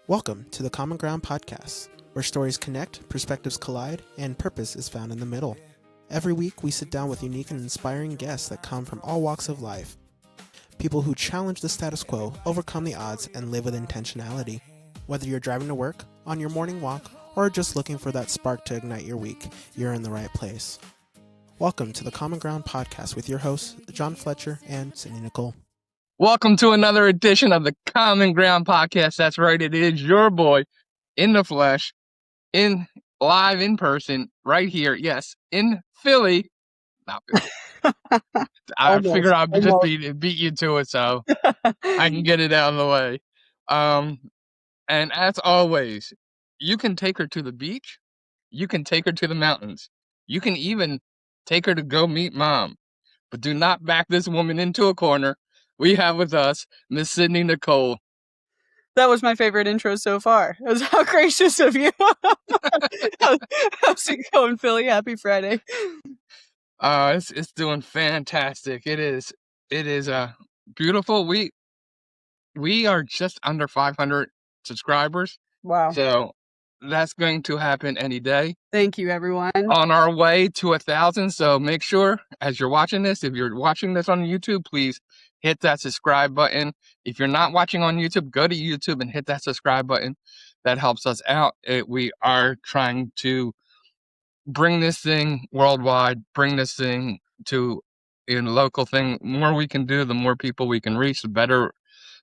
Welcome to the Common Ground Podcast, where stories connect, perspectives collide, and purpose is found in the middle. Every week, we sit down with unique and inspiring guests that come from all walks of life. People who challenge the status quo, overcome the odds, and live with intentionality. Whether you're driving to work, on your morning walk, or just looking for that spark to ignite your week, you're in the right place. Welcome to the Common Ground Podcast with your hosts, John Fletcher and Sydney Nicole. Welcome to another edition of the Common Ground Podcast. That's right, it is your boy in the flesh, live in person, right here. Yes, in Philly. Not Philly. I figured I'd just beat you to it, so I can get it out of the way. And as always, you can take her to the beach. You can take her to the mountains. You can even take her to go meet mom. But do not back this woman into a corner. We have with us Miss Sydney Nicole. That was my favorite intro so far. It was how gracious of you. How's it going, Philly? Happy Friday. It's doing fantastic. It is beautiful. We are just under 500 subscribers. Wow. So that's going to happen any day. Thank you, everyone. On our way to 1,000. So make sure as you're watching this, if you're watching this on YouTube, please hit that subscribe button. If you're not watching on YouTube, go to YouTube and hit that subscribe button. That helps us out. We are trying to bring this thing worldwide, bring this thing to a local thing. The more we can do, the more people we can reach, the better,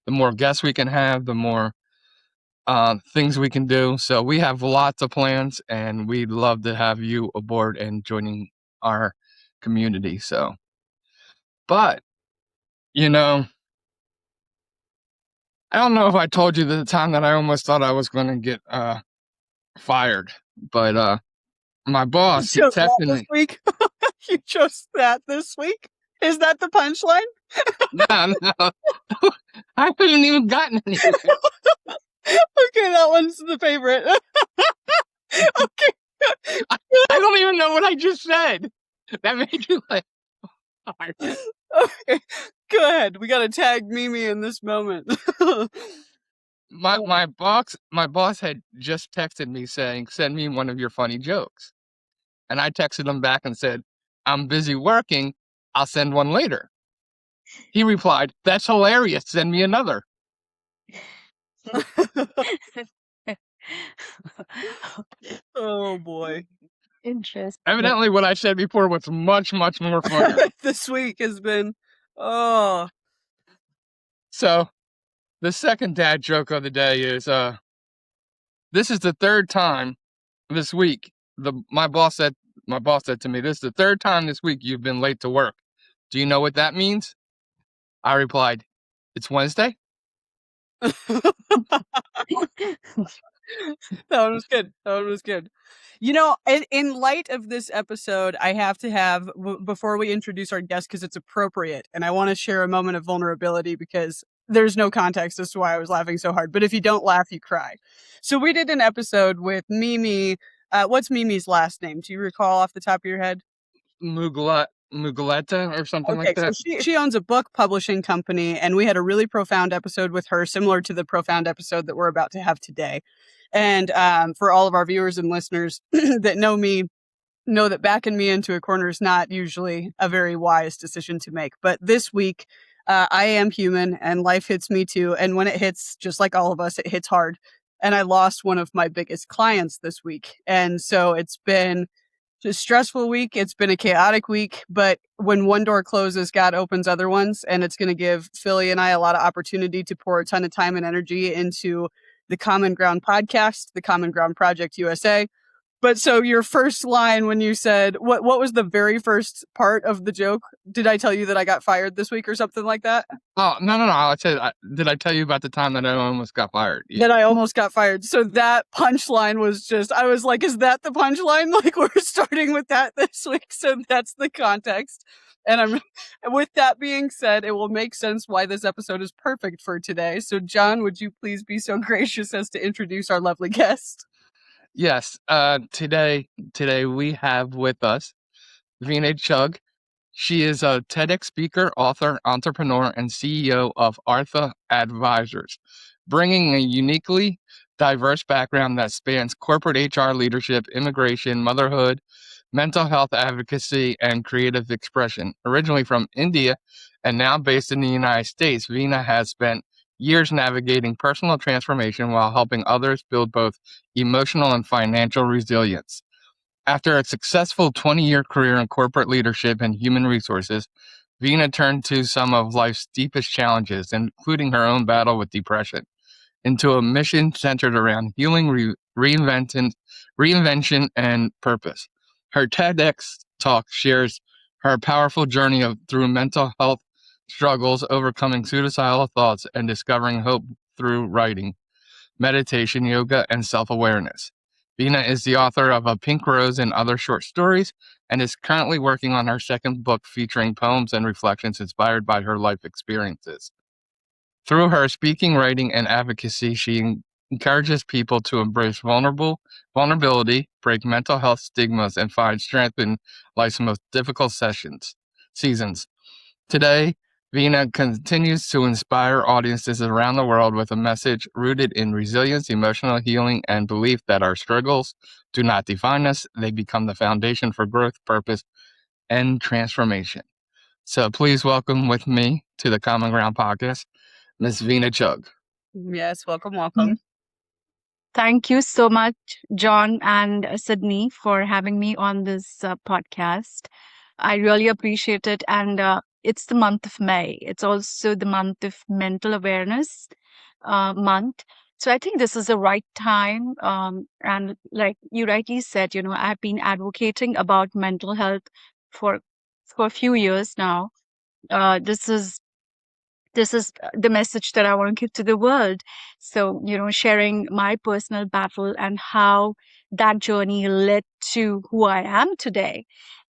the more guests we can have, the more things we can do. So we have lots of plans, and we'd love to have you aboard and joining our community. So, but you know, I don't know if I told you the time that I almost thought I was going to get fired, but my boss You chose that texted this me. week? You chose that this week? Is that the punchline? No, I haven't even gotten anything. Okay, that one's the favorite. Okay. I don't even know what I just said. That made you like. Okay, go ahead. We gotta tag Mimi in this moment. My boss had just texted me saying, "Send me one of your funny jokes," and I texted him back and said, "I'm busy working. I'll send one later." He replied, "That's hilarious. Send me another." Oh boy. Interesting. Evidently, what I said before was much more fun. This week has been, oh. So, the second dad joke of the day is, this is the third time this week. My boss said to me, "This is the third time this week you've been late to work. Do you know what that means?" I replied, "It's Wednesday." That one was good. That one was good. You know, in light of this episode, I have to have, before we introduce our guest, because it's appropriate, and I want to share a moment of vulnerability because there's no context as to why I was laughing so hard. But if you don't laugh, you cry. So we did an episode with Mimi. What's Mimi's last name? Do you recall off the top of your head? Mugaleta or something like that. So she owns a book publishing company, and we had a really profound episode with her, similar to the profound episode that we're about to have today. And for all of our viewers and listeners that know me, know that backing me into a corner is not usually a very wise decision to make. But this week, I am human, and life hits me too. And when it hits, just like all of us, it hits hard. And I lost one of my biggest clients this week. And so it's been a stressful week. It's been a chaotic week, but when one door closes, God opens other ones. And it's going to give Philly and I a lot of opportunity to pour a ton of time and energy into the Common Ground podcast, the Common Ground Project USA. But so your first line when you said, what was the very first part of the joke? Did I tell you that I got fired this week or something like that? Oh, no. I said, did I tell you about the time that I almost got fired? Yeah. That I almost got fired. So that punchline was just, I was like, is that the punchline? Like, we're starting with that this week. So that's the context. And with that being said, it will make sense why this episode is perfect for today. So John, would you please be so gracious as to introduce our lovely guest? Yes. Today we have with us Veena Chugh. She is a TEDx speaker, author, entrepreneur, and CEO of Artha Advisors. bringing a uniquely diverse background that spans corporate HR leadership, immigration, motherhood, mental health advocacy, and creative expression. Originally from India and now based in the United States, Veena has spent years navigating personal transformation while helping others build both emotional and financial resilience. After a successful 20-year career in corporate leadership and human resources, Veena turned to some of life's deepest challenges, including her own battle with depression, into a mission centered around healing, reinvention, and purpose. Her TEDx talk shares her powerful journey through mental health struggles, overcoming suicidal thoughts, and discovering hope through writing, meditation, yoga, and self-awareness. Veena is the author of A Pink Rose and Other Short Stories and is currently working on her second book featuring poems and reflections inspired by her life experiences. Through her speaking, writing, and advocacy, she encourages people to embrace vulnerability, break mental health stigmas, and find strength in life's most difficult seasons. Today, Veena continues to inspire audiences around the world with a message rooted in resilience, emotional healing, and belief that our struggles do not define us. They become the foundation for growth, purpose, and transformation. So please welcome with me to the Common Ground podcast, Miss Veena Chugh. Yes, welcome. Thank you so much, John and Sydney, for having me on this podcast. I really appreciate it. And it's the month of May. It's also the month of mental awareness month. So I think this is the right time. And like you rightly said, I've been advocating about mental health for a few years now. This is the message that I want to give to the world. So, sharing my personal battle and how that journey led to who I am today.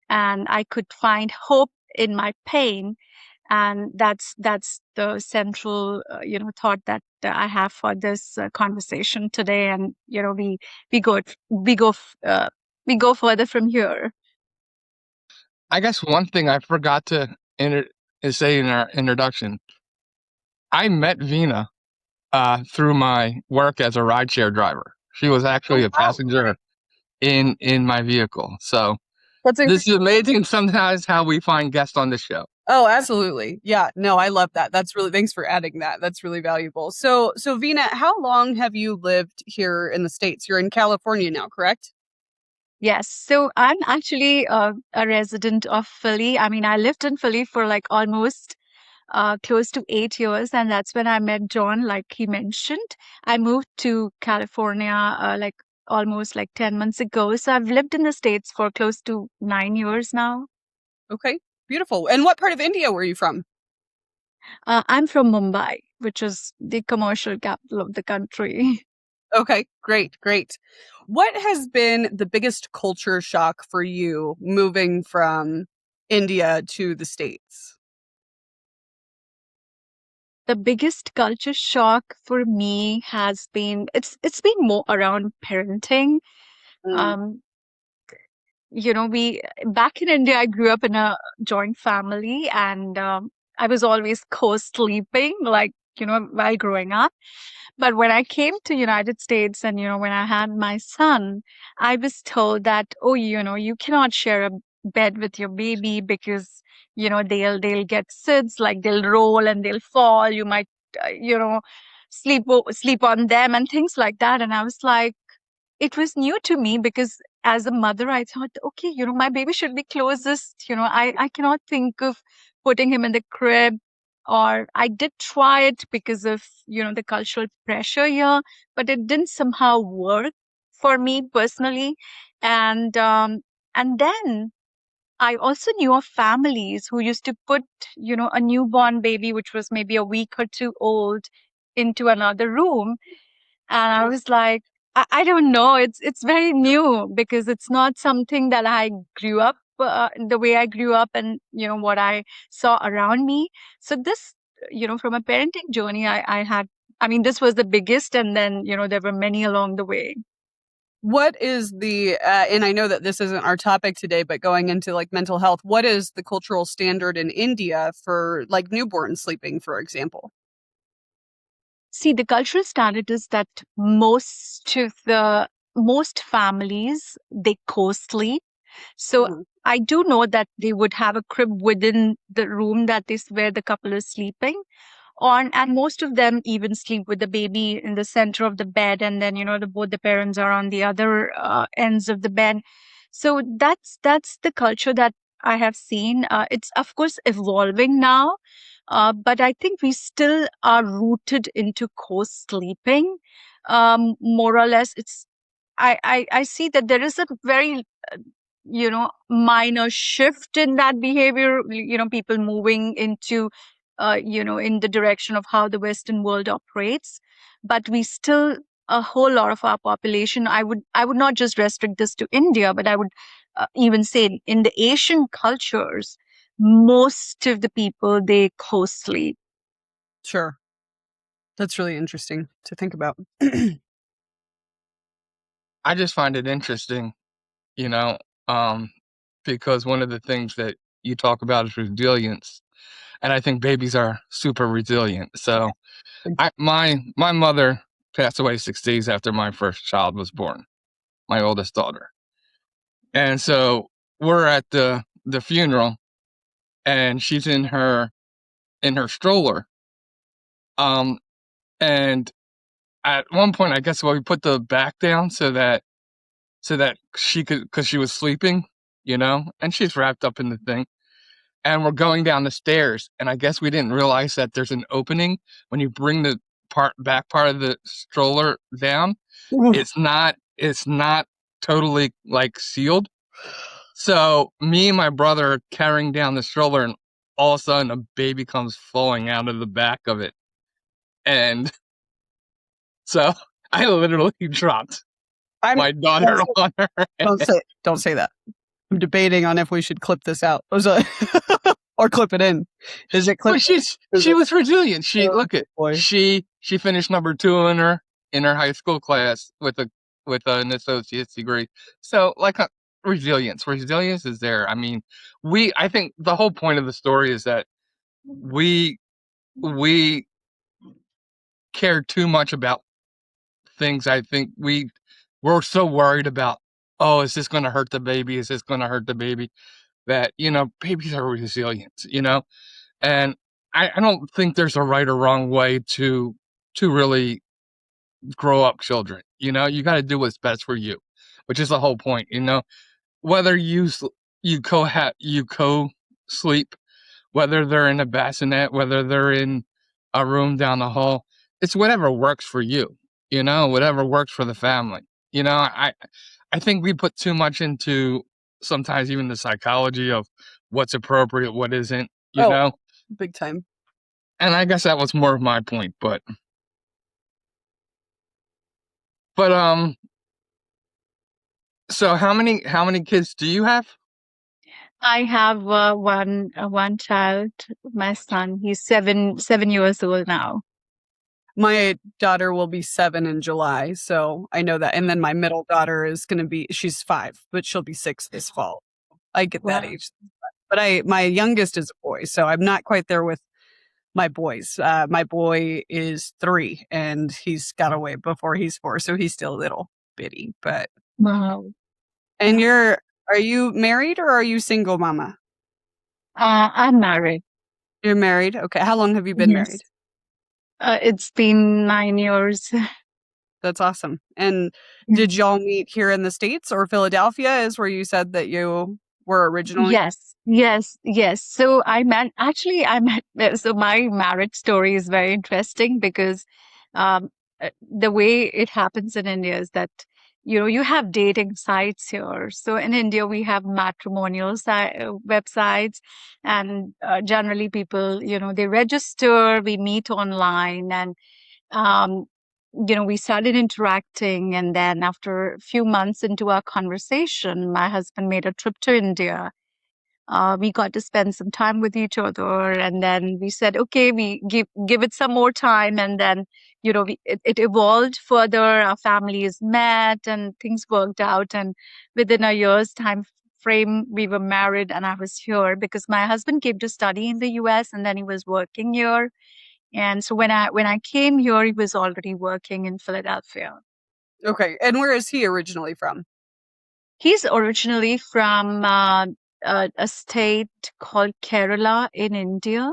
And I could find hope in my pain. And that's the central, thought that I have for this conversation today. And, we go, we go, we go further from here. I guess one thing I forgot to say in our introduction, I met Veena through my work as a rideshare driver. She was actually a passenger in my vehicle. So this is amazing sometimes how we find guests on the show. Oh, absolutely. Yeah, no, I love that. Thanks for adding that. That's really valuable. So Veena, how long have you lived here in the States? You're in California now, correct? Yes. So I'm actually a resident of Philly. I mean, I lived in Philly for like almost close to 8 years. And that's when I met John, like he mentioned. I moved to California like almost like 10 months ago. So I've lived in the States for close to 9 years now. Okay, beautiful. And what part of India were you from? I'm from Mumbai, which is the commercial capital of the country. Okay, great. What has been the biggest culture shock for you moving from India to the States? The biggest culture shock for me has been it's been more around parenting. We back in India, I grew up in a joint family, and I was always co-sleeping, like while growing up. But when I came to United States, and when I had my son, I was told that, oh, you cannot share a bed with your baby because they'll get SIDS, like they'll roll and they'll fall. You might sleep on them and things like that. And I was like, it was new to me because as a mother, I thought, okay, my baby should be closest. I cannot think of putting him in the crib. Or I did try it because of, the cultural pressure here, but it didn't somehow work for me personally. And then I also knew of families who used to put, a newborn baby, which was maybe a week or two old, into another room. And I was like, I don't know. It's very new because it's not something that I grew up the way I grew up and what I saw around me. So this, from a parenting journey, I had. I mean, this was the biggest, and then there were many along the way. What is the and I know that this isn't our topic today, but going into like mental health, what is the cultural standard in India for like newborn sleeping, for example? see, the cultural standard is that most families, they co-sleep. So Mhm. I do know that they would have a crib within the room where the couple is sleeping on, and most of them even sleep with the baby in the center of the bed, and then both the parents are on the other ends of the bed. So that's the culture that I have seen. It's of course evolving now, but I think we still are rooted into co-sleeping, more or less. I see that there is a very minor shift in that behavior, people moving into in the direction of how the Western world operates. But we still, a whole lot of our population, I would not just restrict this to India, but I would even say in the Asian cultures, most of the people, they co-sleep. Sure. That's really interesting to think about. I just find it interesting, you know, um, because one of the things that you talk about is resilience, and I think babies are super resilient. So, my mother passed away 6 days after my first child was born, my oldest daughter, and so we're at the funeral, and she's in her stroller, um, and at one point, I guess, well, we put the back down so that she could, because she was sleeping, and she's wrapped up in the thing. And we're going down the stairs, and I guess we didn't realize that there's an opening when you bring the back part of the stroller down. It's not totally like sealed. So me and my brother are carrying down the stroller, and all of a sudden a baby comes falling out of the back of it, and so I literally dropped I'm my daughter on her. don't say that. I'm debating on if we should clip this out or clip it in. Is it clip? But she was resilient. She Oh, look at boy. she finished number 2 in her high school class with an associate's degree. So like resilience is there. I mean, I think the whole point of the story is that we we care too much about things. I think we're so worried about, oh, is this going to hurt the baby? Is this going to hurt the baby? That babies are resilient. And I don't think there's a right or wrong way to really grow up children. You got to do what's best for you, which is the whole point. Whether you co sleep, whether they're in a bassinet, whether they're in a room down the hall, it's whatever works for you. Whatever works for the family. I think we put too much into sometimes even the psychology of what's appropriate, what isn't. Big time. And I guess that was more of my point, but so how many kids do you have? I have one child, my son. He's 7 years old now. My daughter will be 7 in July, so I know that. And then my middle daughter she's 5, but she'll be 6 this fall. I get that Wow. age. But my youngest is a boy, so I'm not quite there with my boys. My boy is 3, and he's got away before he's 4, so he's still a little bitty. But Wow. and are you married or are you single, mama? I'm married. You're married. Okay. How long have you been married? It's been 9 years. That's awesome. And did y'all meet here in the States, or Philadelphia is where you said that you were originally? Yes. So so my marriage story is very interesting because the way it happens in India is that, you have dating sites here. So in India, we have matrimonial websites, and generally people, they register, we meet online, and um, we started interacting. And then after a few months into our conversation, my husband made a trip to India. We got to spend some time with each other, and then we said, okay, we give it some more time. And then, it evolved further. Our families met, and things worked out. And within a year's time frame, we were married, and I was here because my husband came to study in the US, and then he was working here. And so when I came here, he was already working in Philadelphia. Okay. And where is he originally from? He's originally from a state called Kerala in India,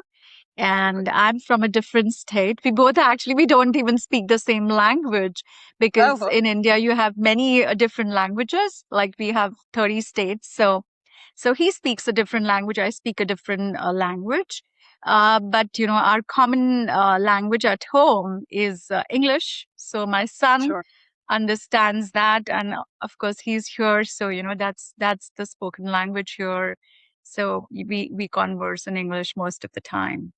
and I'm from a different state. We both actually we don't even speak the same language because Oh, in India you have many different languages. Like we have 30 states, so he speaks a different language. I speak a different language. But our common language at home is English. So my son sure. understands that, and of course he's here, so that's the spoken language here. So we converse in English most of the time.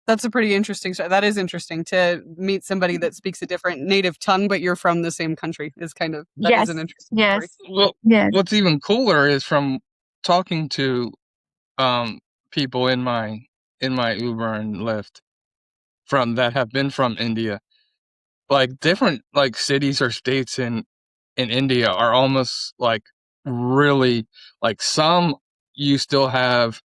That's a pretty interesting story. That is interesting to meet somebody that speaks a different native tongue, but you're from the same country. That is an Yes, interesting story. yes, Well, yes. what's even cooler is from talking to people in my Uber and Lyft from that have been from India. Like different like cities or states in India are almost like really like some you still have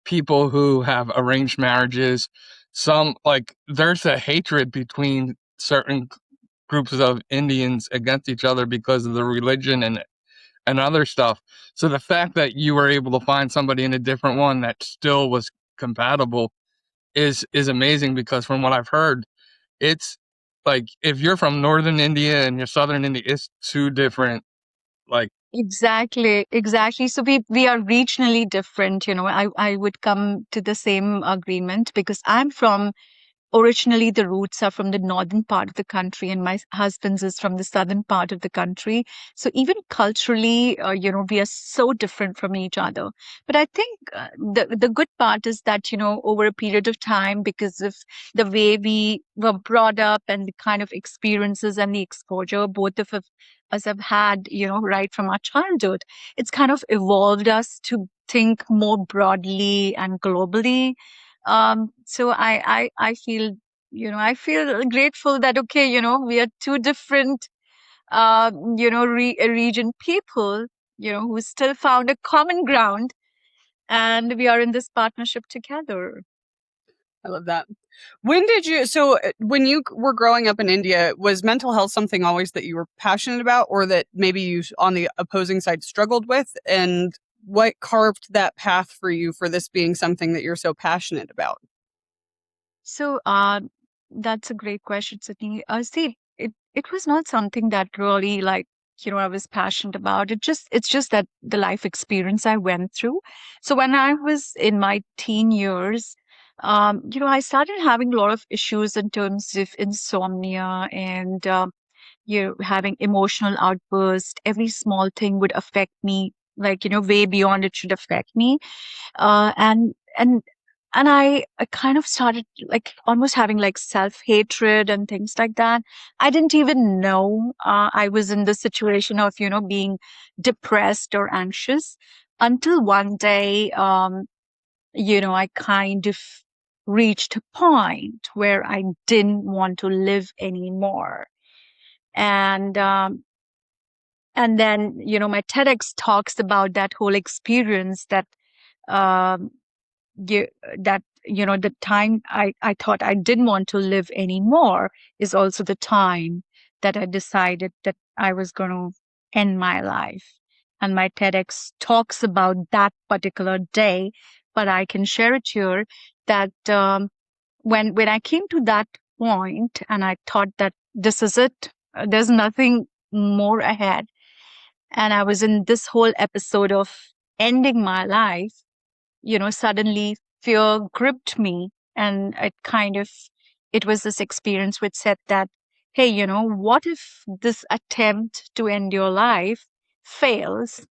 people who have arranged marriages. Some like there's a hatred between certain groups of Indians against each other because of the religion and other stuff. So the fact that you were able to find somebody in a different one that still was compatible is amazing because from what I've heard, it's like if you're from northern India and you're southern India, it's two different like Exactly, exactly. So we are regionally different. I would come to the same agreement because I'm from originally the roots are from the northern part of the country and my husband's is from the southern part of the country. So even culturally, we are so different from each other. But I think the good part is that over a period of time, because of the way we were brought up and the kind of experiences and the exposure both of us have had right from our childhood, it's kind of evolved us to think more broadly and globally. So I feel, I feel grateful that, okay, we are two different, region people, who still found a common ground and we are in this partnership together. I love that. When you were growing up in India, was mental health something always that you were passionate about or that maybe you on the opposing side struggled with? And what carved that path for you for this being something that you're so passionate about? So, that's a great question, Sydney. See, it was not something that really like, I was passionate about. It's just that the life experience I went through. So when I was in my teen years, I started having a lot of issues in terms of insomnia and having emotional outbursts. Every small thing would affect me, like, way beyond it should affect me. And I kind of started like almost having like self-hatred and things like that. I didn't even know I was in the situation of, being depressed or anxious until one day, I kind of reached a point where I didn't want to live anymore. And and then, my TEDx talks about that whole experience that um, you, the time I thought I didn't want to live anymore is also the time that I decided that I was going to end my life. And my TEDx talks about that particular day, but I can share it here that when I came to that point and I thought that this is it, there's nothing more ahead, and I was in this whole episode of ending my life, suddenly fear gripped me. And it was this experience which said that, hey, what if this attempt to end your life fails?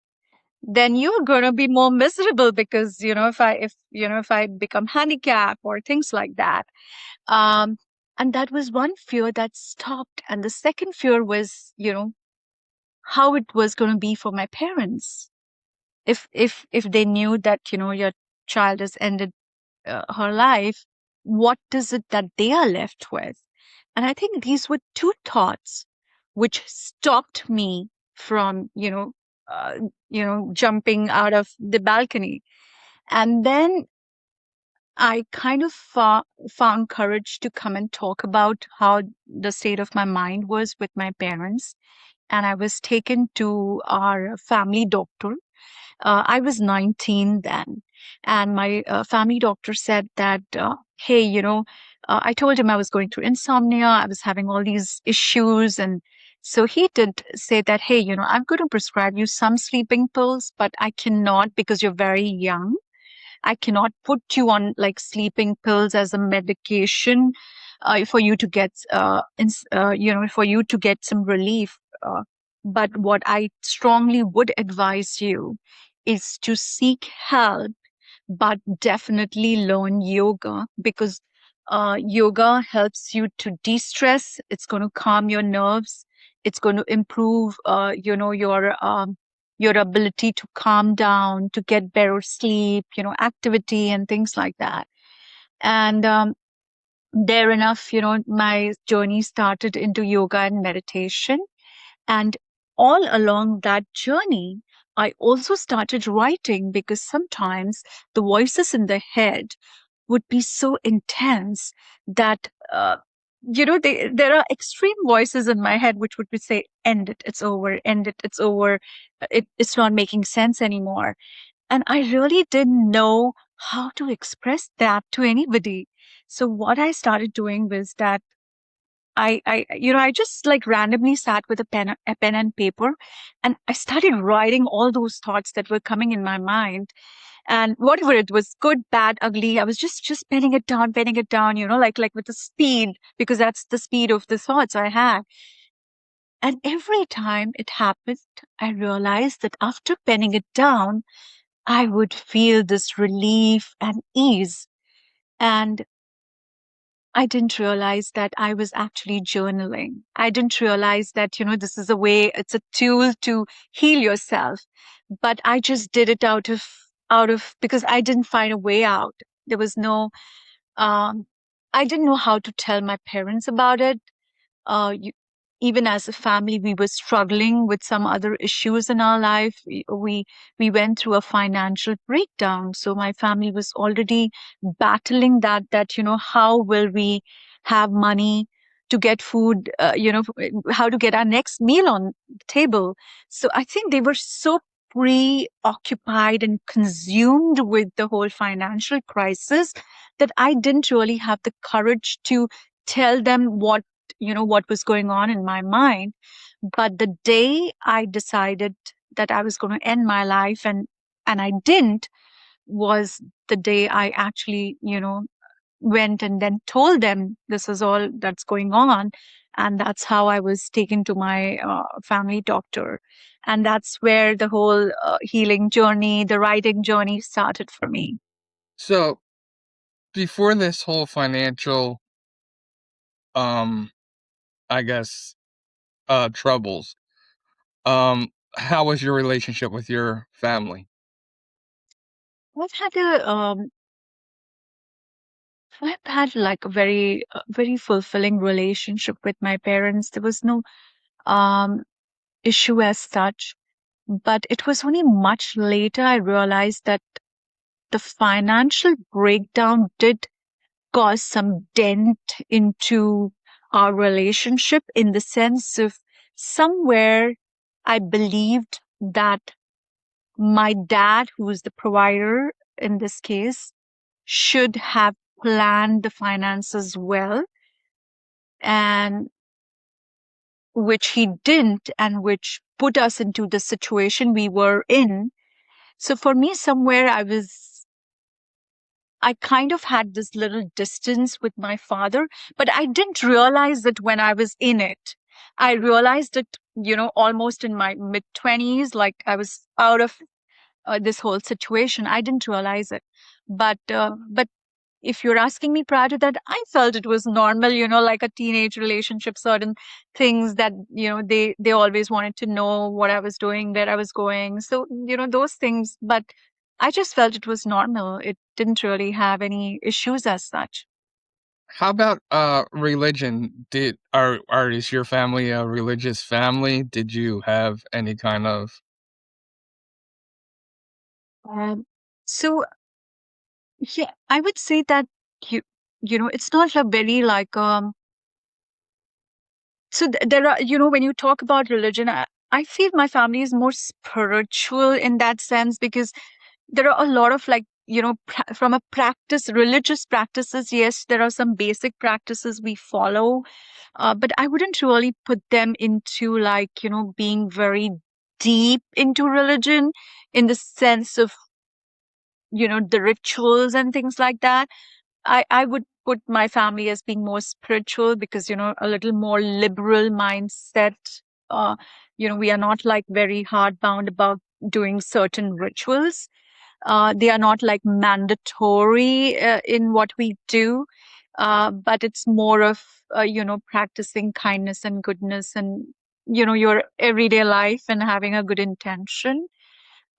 Then you're going to be more miserable because, if I become handicapped or things like that. Um, and that was one fear that stopped. And the second fear was, how it was going to be for my parents if they knew that your child has ended her life. What is it that they are left with? And I think these were two thoughts which stopped me from jumping out of the balcony. And then I kind of found courage to come and talk about how the state of my mind was with my parents. And I was taken to our family doctor. I was 19 then, and my family doctor said that, hey, I told him I was going through insomnia, I was having all these issues. And so he did say that, hey, I'm going to prescribe you some sleeping pills, but I cannot because you're very young. I cannot put you on like sleeping pills as a medication for you to get, for you to get some relief. But what I strongly would advise you is to seek help, but definitely learn yoga, because yoga helps you to de-stress. It's going to calm your nerves. It's going to improve, your ability to calm down, to get better sleep, activity and things like that. And there enough, my journey started into yoga and meditation. And all along that journey, I also started writing, because sometimes the voices in the head would be so intense that, there are extreme voices in my head which would be say, end it, it's over, end it, it's over, it's not making sense anymore. And I really didn't know how to express that to anybody. So what I started doing was that I just like randomly sat with a pen and paper, and I started writing all those thoughts that were coming in my mind. And whatever it was, good, bad, ugly, I was just penning it down, like with the speed, because that's the speed of the thoughts I had. And every time it happened, I realized that after penning it down, I would feel this relief and ease. And I didn't realize that I was actually journaling. I didn't realize that, this is a way, it's a tool to heal yourself. But I just did it because I didn't find a way out. There was no, um, I didn't know how to tell my parents about it. uh, you, Even as a family, we were struggling with some other issues in our life. We went through a financial breakdown, so my family was already battling that how will we have money to get food, how to get our next meal on the table. So I think they were so preoccupied and consumed with the whole financial crisis that I didn't really have the courage to tell them what was going on in my mind. But the day I decided that I was going to end my life, and I didn't, was the day I actually went and then told them this is all that's going on. And that's how I was taken to my family doctor. And that's where the whole healing journey, the writing journey started for me. So before this whole financial, um, I guess, troubles, how was your relationship with your family? I've had a I've had like a very fulfilling relationship with my parents. There was no um, issue as such, but it was only much later I realized that the financial breakdown did cause some dent into our relationship, in the sense of somewhere I believed that my dad, who was the provider in this case, should have planned the finances well, and which he didn't, and which put us into the situation we were in. So for me, somewhere I kind of had this little distance with my father, but I didn't realize that when I was in it. I realized it, almost in my mid 20s, like I was out of this whole situation. I didn't realize it. But if you're asking me prior to that, I felt it was normal, like a teenage relationship, certain things that, they always wanted to know what I was doing, where I was going. So, those things, but I just felt it was normal. It didn't really have any issues as such. How about religion? Is your family a religious family? Did you have any kind of Um, so Yeah, I would say that you it's not a very like so there are, when you talk about religion, I feel my family is more spiritual in that sense, because there are a lot of like, from a practice, religious practices. Yes, there are some basic practices we follow, but I wouldn't really put them into like, being very deep into religion in the sense of, the rituals and things like that. I would put my family as being more spiritual because, a little more liberal mindset. Uh, we are not like very hard bound about doing certain rituals. They are not like mandatory in what we do, but it's more of, practicing kindness and goodness and, your everyday life and having a good intention.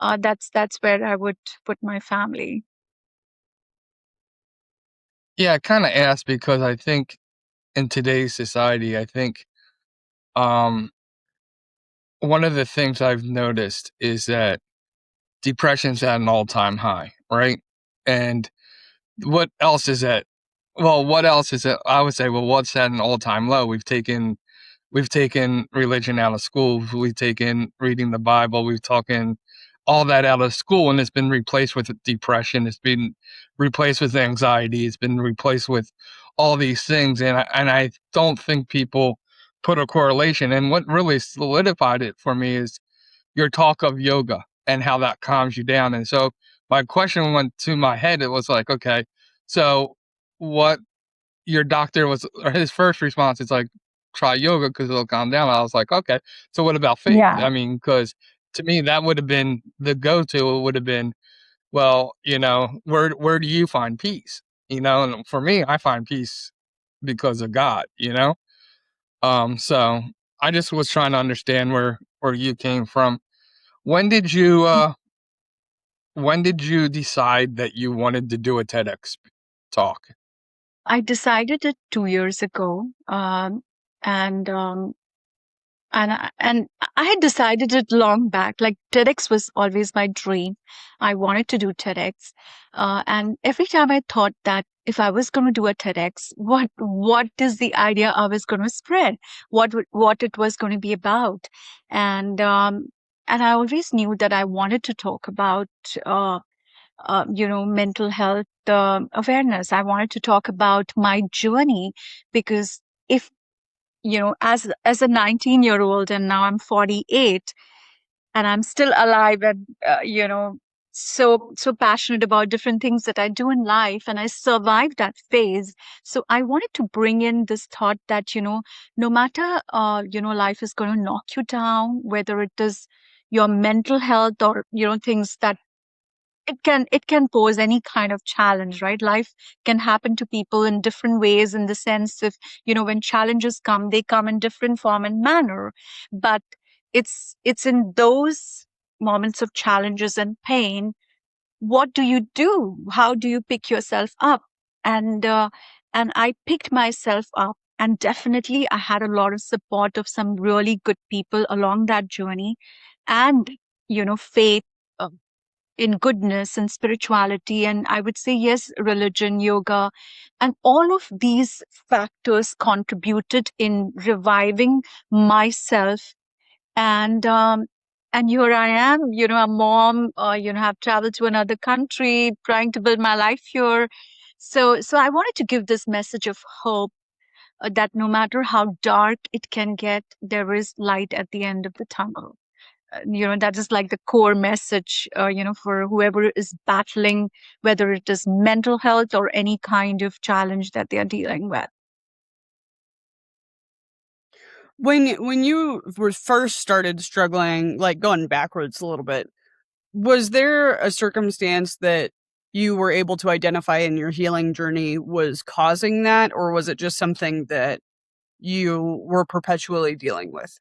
That's where I would put my family. Yeah, I kind of asked because I think in today's society, I think um, one of the things I've noticed is that depression's at an all-time high, right? And what else is at? Well, what else is it? I would say, well, what's at an all-time low? We've taken religion out of school. We've taken reading the Bible. We've taken all that out of school, and it's been replaced with depression. It's been replaced with anxiety. It's been replaced with all these things, and I don't think people put a correlation. And what really solidified it for me is your talk of yoga and how that calms you down. And so my question went to my head. It was like, okay, so what your doctor was, or his first response is like, try yoga because it'll calm down. I was like, okay, so what about faith? Yeah. I mean, because to me, that would have been the go-to. It would have been, well, where do you find peace? And for me, I find peace because of God, so I just was trying to understand where you came from. When did you decide that you wanted to do a TEDx talk? I decided it 2 years ago, and and I had decided it long back. Like TEDx was always my dream. I wanted to do TEDx, and every time I thought that if I was going to do a TEDx, what is the idea I was going to spread? What it was going to be about? And and I always knew that I wanted to talk about mental health awareness. I wanted to talk about my journey because if as a 19-year-old, and now I'm 48, and I'm still alive, and so passionate about different things that I do in life, and I survived that phase. So I wanted to bring in this thought that no matter life is going to knock you down, whether it is your mental health or things that it can pose any kind of challenge, right? Life can happen to people in different ways, in the sense of when challenges come, they come in different form and manner. But it's in those moments of challenges and pain, what do you do? How do you pick yourself up? And uh, and I picked myself up, and definitely I had a lot of support of some really good people along that journey, and faith in goodness and spirituality. And I would say, yes, religion, yoga, and all of these factors contributed in reviving myself. And here I am, a mom, have traveled to another country, trying to build my life here. So I wanted to give this message of hope, that no matter how dark it can get, there is light at the end of the tunnel. That is like the core message, for whoever is battling, whether it is mental health or any kind of challenge that they are dealing with. When you were first started struggling, like going backwards a little bit, was there a circumstance that you were able to identify in your healing journey was causing that, or was it just something that you were perpetually dealing with?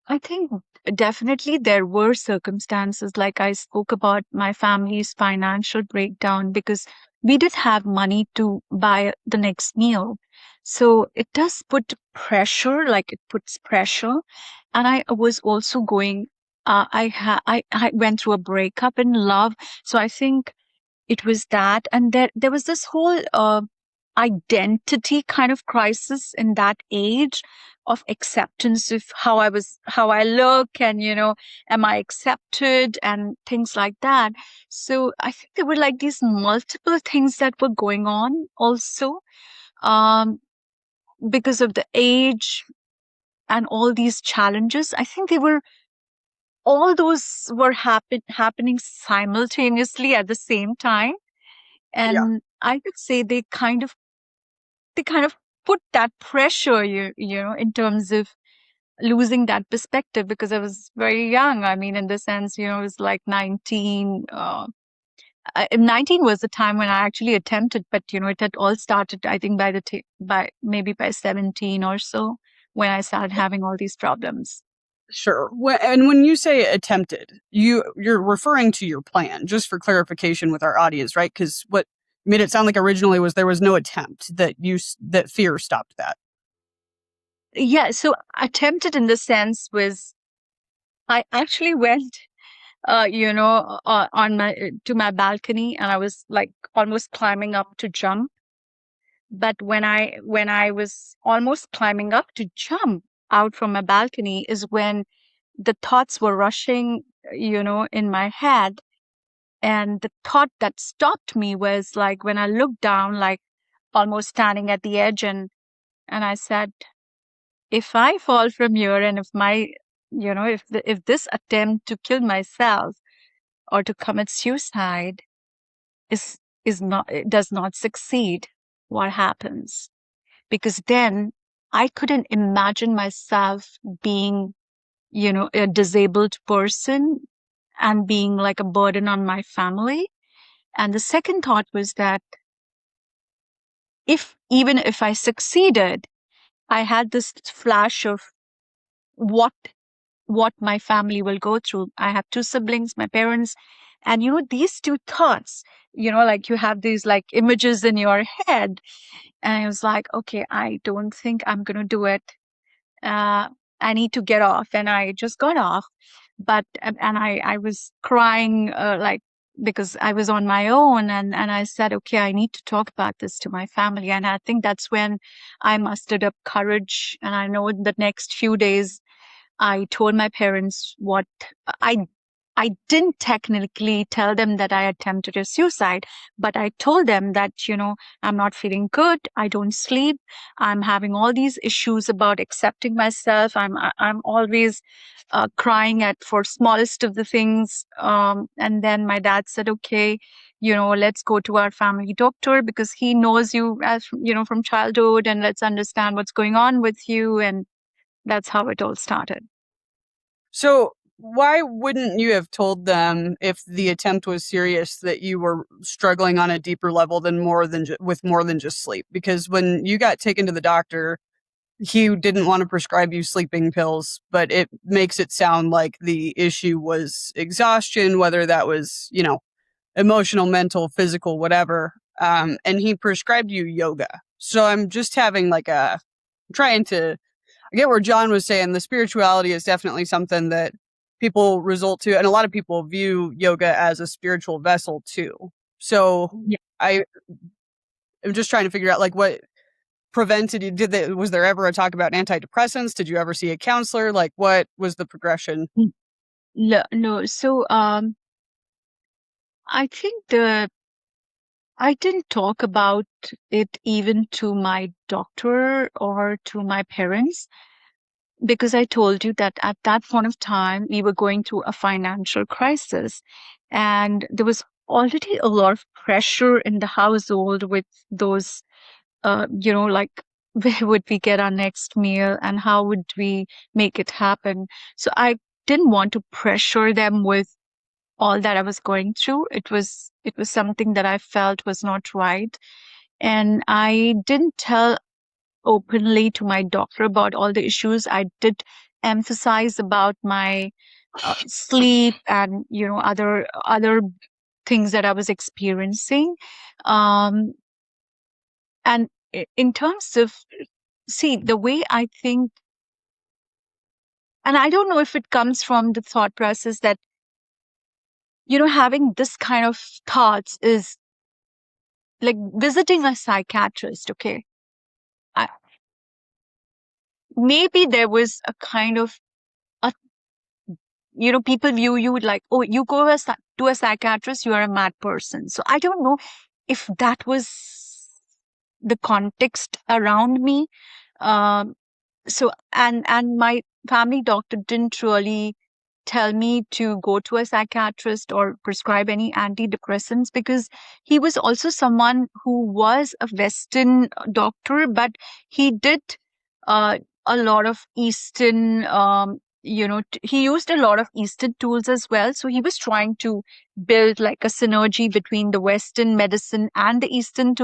I think definitely there were circumstances, like I spoke about my family's financial breakdown, because we didn't have money to buy the next meal. So it does put pressure, like it puts pressure. And I was also going, I went through a breakup in love. So I think it was that. And there was this whole identity kind of crisis in that age of acceptance of how I look, and, am I accepted and things like that. So I think there were like these multiple things that were going on also, um, because of the age and all these challenges. I think all those were happening simultaneously at the same time. Yeah. And I would say they kind of put that pressure, in terms of losing that perspective, because I was very young. I mean, in the sense, it was like 19. 19 was the time when I actually attempted, but it had all started, I think, by maybe by 17 or so, when I started having all these problems. Sure. And when you say attempted, you're referring to your plan, just for clarification with our audience, right? Because what made it sound like originally was there was no attempt, that fear stopped that. Yeah, so attempted in the sense was I actually went, on my balcony, and I was like almost climbing up to jump. But when I was almost climbing up to jump out from my balcony is when the thoughts were rushing, in my head. And the thought that stopped me was like when I looked down, like almost standing at the edge, and I said, if I fall from here, and if my, if this attempt to kill myself or to commit suicide is does not succeed, what happens? Because then I couldn't imagine myself being, a disabled person and being like a burden on my family. And the second thought was that even if I succeeded, I had this flash of what my family will go through. I have two siblings, my parents, and these two thoughts, like you have these like images in your head. And I was like, okay, I don't think I'm gonna do it. uh, I need to get off. And I just got off. And I was crying, like, because I was on my own, and I said, okay, I need to talk about this to my family. And I think that's when I mustered up courage. And I know in the next few days, I told my parents what I I didn't technically tell them that I attempted a suicide, but I told them that, I'm not feeling good. I don't sleep. I'm having all these issues about accepting myself. I'm always crying at for smallest of the things. And then my dad said, okay, let's go to our family doctor because he knows you as, from childhood, and let's understand what's going on with you. And that's how it all started. So why wouldn't you have told them, if the attempt was serious, that you were struggling on a deeper level than with more than just sleep? Because when you got taken to the doctor, he didn't want to prescribe you sleeping pills, but it makes it sound like the issue was exhaustion, whether that was, emotional, mental, physical, whatever. And he prescribed you yoga. So I'm just having trying to I get where John was saying the spirituality is definitely something that people resort to, and a lot of people view yoga as a spiritual vessel too. So Yeah. I'm just trying to figure out what prevented you. Was there ever a talk about antidepressants? Did you ever see a counselor? What was the progression? No. So, I think I didn't talk about it even to my doctor or to my parents, because I told you that at that point of time, we were going through a financial crisis, and there was already a lot of pressure in the household with those, like, where would we get our next meal and how would we make it happen? So I didn't want to pressure them with all that I was going through. It was something that I felt was not right. And I didn't tell openly to my doctor about all the issues. I did emphasize about my sleep and other things that I was experiencing. Um, and in terms of, see, the way I think, and I don't know if it comes from the thought process that having this kind of thoughts is like visiting a psychiatrist. Okay. I, maybe there was a kind of a, people view you like, oh, you go to a psychiatrist, you are a mad person. So I don't know if that was the context around me. Um, and my family doctor didn't really tell me to go to a psychiatrist or prescribe any antidepressants, because he was also someone who was a Western doctor, but he did uh, a lot of Eastern, he used a lot of Eastern tools as well. So he was trying to build like a synergy between the Western medicine and the Eastern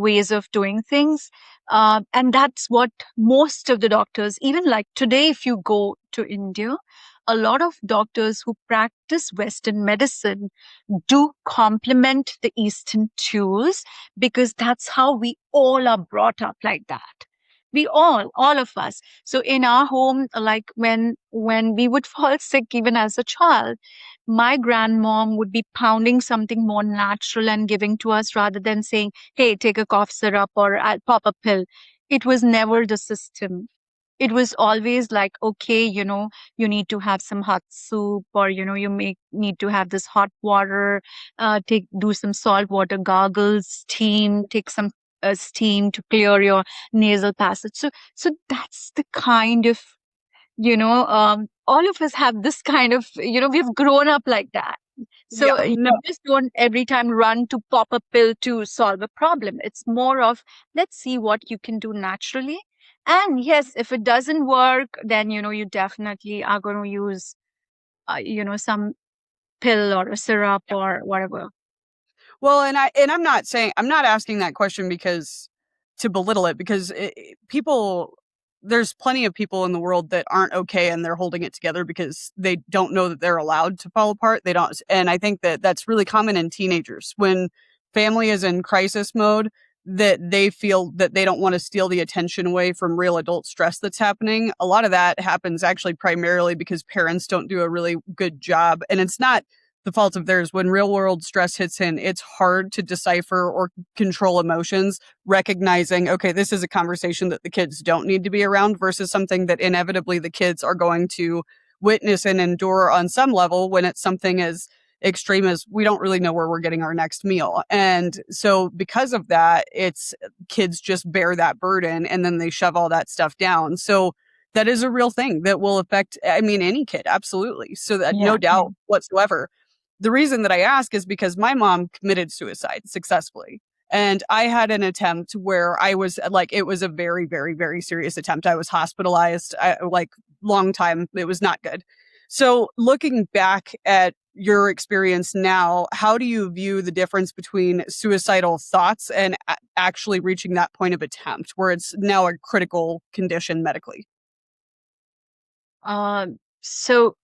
ways of doing things. And that's what most of the doctors, even like today, if you go to India, a lot of doctors who practice Western medicine do complement the Eastern tools, because that's how we all are brought up like that. We all of us. So in our home, like when we would fall sick, even as a child, my grandmom would be pounding something more natural and giving to us rather than saying, hey, take a cough syrup or I'll pop a pill. It was never the system. It was always like, okay, you need to have some hot soup, or, you need to have this hot water, do some salt water gargles, take some steam to clear your nasal passage. So that's the kind of, all of us have this kind of, we've grown up like that. So Yeah, you no. just don't every time run to pop a pill to solve a problem. It's more of, let's see what you can do naturally. And yes, if it doesn't work, then, you definitely are going to use, some pill or a syrup or whatever. Well, I'm not saying, I'm not asking that question because to belittle it, because people, there's plenty of people in the world that aren't okay and they're holding it together because they don't know that they're allowed to fall apart. They don't, and I think that that's really common in teenagers when family is in crisis mode, that they feel that they don't want to steal the attention away from real adult stress that's happening. A lot of that happens actually primarily because parents don't do a really good job, and it's not the fault of theirs. When real world stress hits in, it's hard to decipher or control emotions, recognizing, okay, this is a conversation that the kids don't need to be around versus something that inevitably the kids are going to witness and endure on some level, when it's something as extreme as we don't really know where we're getting our next meal. And so because of that, it's kids just bear that burden and then they shove all that stuff down. So that is a real thing that will affect, I mean, any kid. Absolutely. So that no doubt whatsoever. The reason that I ask is because my mom committed suicide successfully. And I had an attempt where I was like, it was a very, very, very serious attempt. I was hospitalized, long time. It was not good. So looking back at your experience now, how do you view the difference between suicidal thoughts and actually reaching that point of attempt where it's now a critical condition medically? So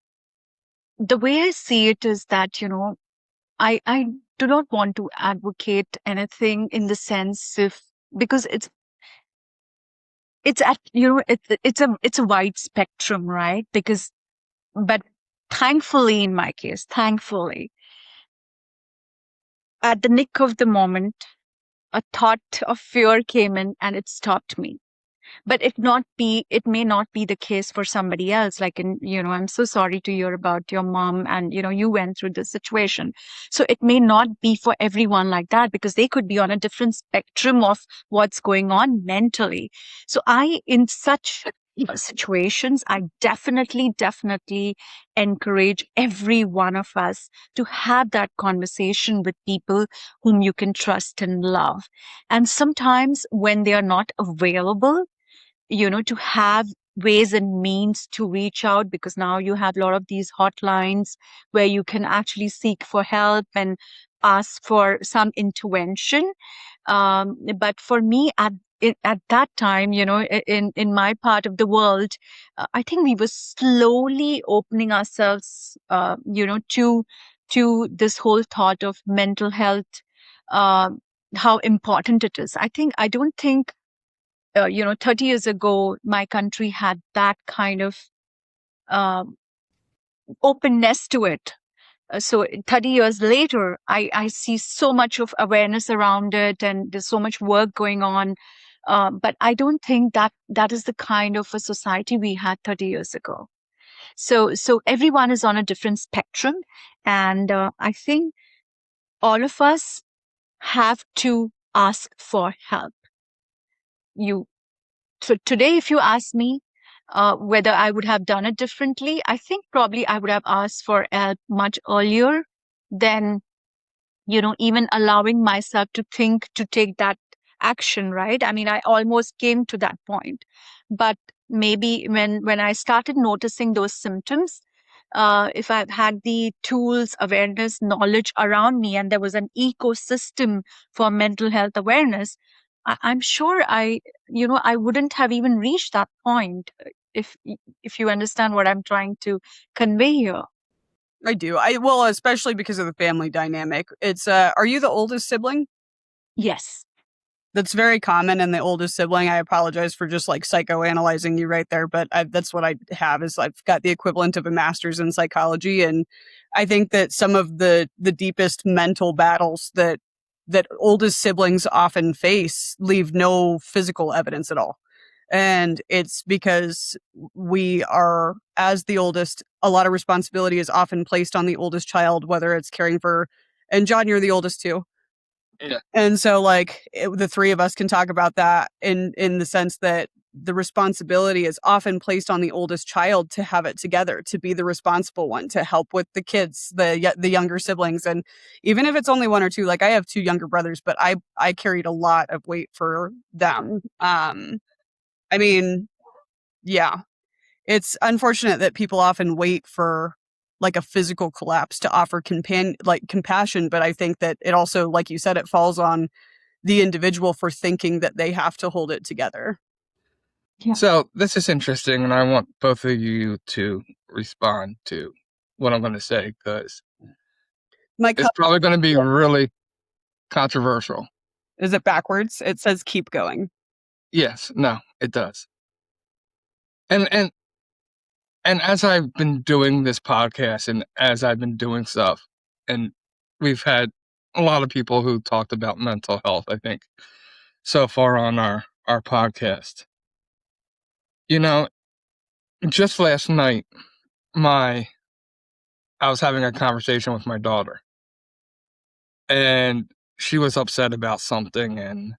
the way I see it is that, I do not want to advocate anything in the sense of, because it's at, it's a wide spectrum, right? But thankfully, in my case, thankfully, at the nick of the moment, a thought of fear came in and it stopped me. But it may not be the case for somebody else. Like, I'm so sorry to hear about your mom, and you went through this situation. So it may not be for everyone like that, because they could be on a different spectrum of what's going on mentally. So in such situations, I definitely encourage every one of us to have that conversation with people whom you can trust and love. And sometimes when they are not available, to have ways and means to reach out, because now you have a lot of these hotlines where you can actually seek for help and ask for some intervention. But for me, at that time, in my part of the world, I think we were slowly opening ourselves, to this whole thought of mental health, uh, how important it is. I don't think 30 years ago, my country had that kind of um openness to it. So 30 years later, I see so much of awareness around it, and there's so much work going on. But I don't think that is the kind of a society we had 30 years ago. So everyone is on a different spectrum, and I think all of us have to ask for help. So today, if you ask me whether I would have done it differently, I think probably I would have asked for help much earlier than, even allowing myself to think to take that action, right? I mean, I almost came to that point. But maybe when I started noticing those symptoms, if I've had the tools, awareness, knowledge around me, and there was an ecosystem for mental health awareness, I'm sure I wouldn't have even reached that point. If you understand what I'm trying to convey here. I do. Well, especially because of the family dynamic. It's are you the oldest sibling? Yes. That's very common in the oldest sibling. I apologize for just like psychoanalyzing you right there, but that's what I have is I've got the equivalent of a master's in psychology. And I think that some of the deepest mental battles that oldest siblings often face leave no physical evidence at all. And it's because we are, as the oldest, a lot of responsibility is often placed on the oldest child, whether it's caring for, and John, you're the oldest too. Yeah. And so like the three of us can talk about that in the sense that the responsibility is often placed on the oldest child to have it together, to be the responsible one, to help with the kids, the younger siblings. And even if it's only one or two, like I have two younger brothers, but I carried a lot of weight for them. I mean, yeah, it's unfortunate that people often wait for like a physical collapse to offer compassion. But I think that it also, like you said, it falls on the individual for thinking that they have to hold it together. Yeah. So this is interesting, and I want both of you to respond to what I'm going to say because it's probably going to be really controversial. Is it backwards? It says keep going. Yes, no, it does. And as I've been doing this podcast and as I've been doing stuff, and we've had a lot of people who talked about mental health, I think, so far on our podcast. Just last night, I was having a conversation with my daughter, and she was upset about something, and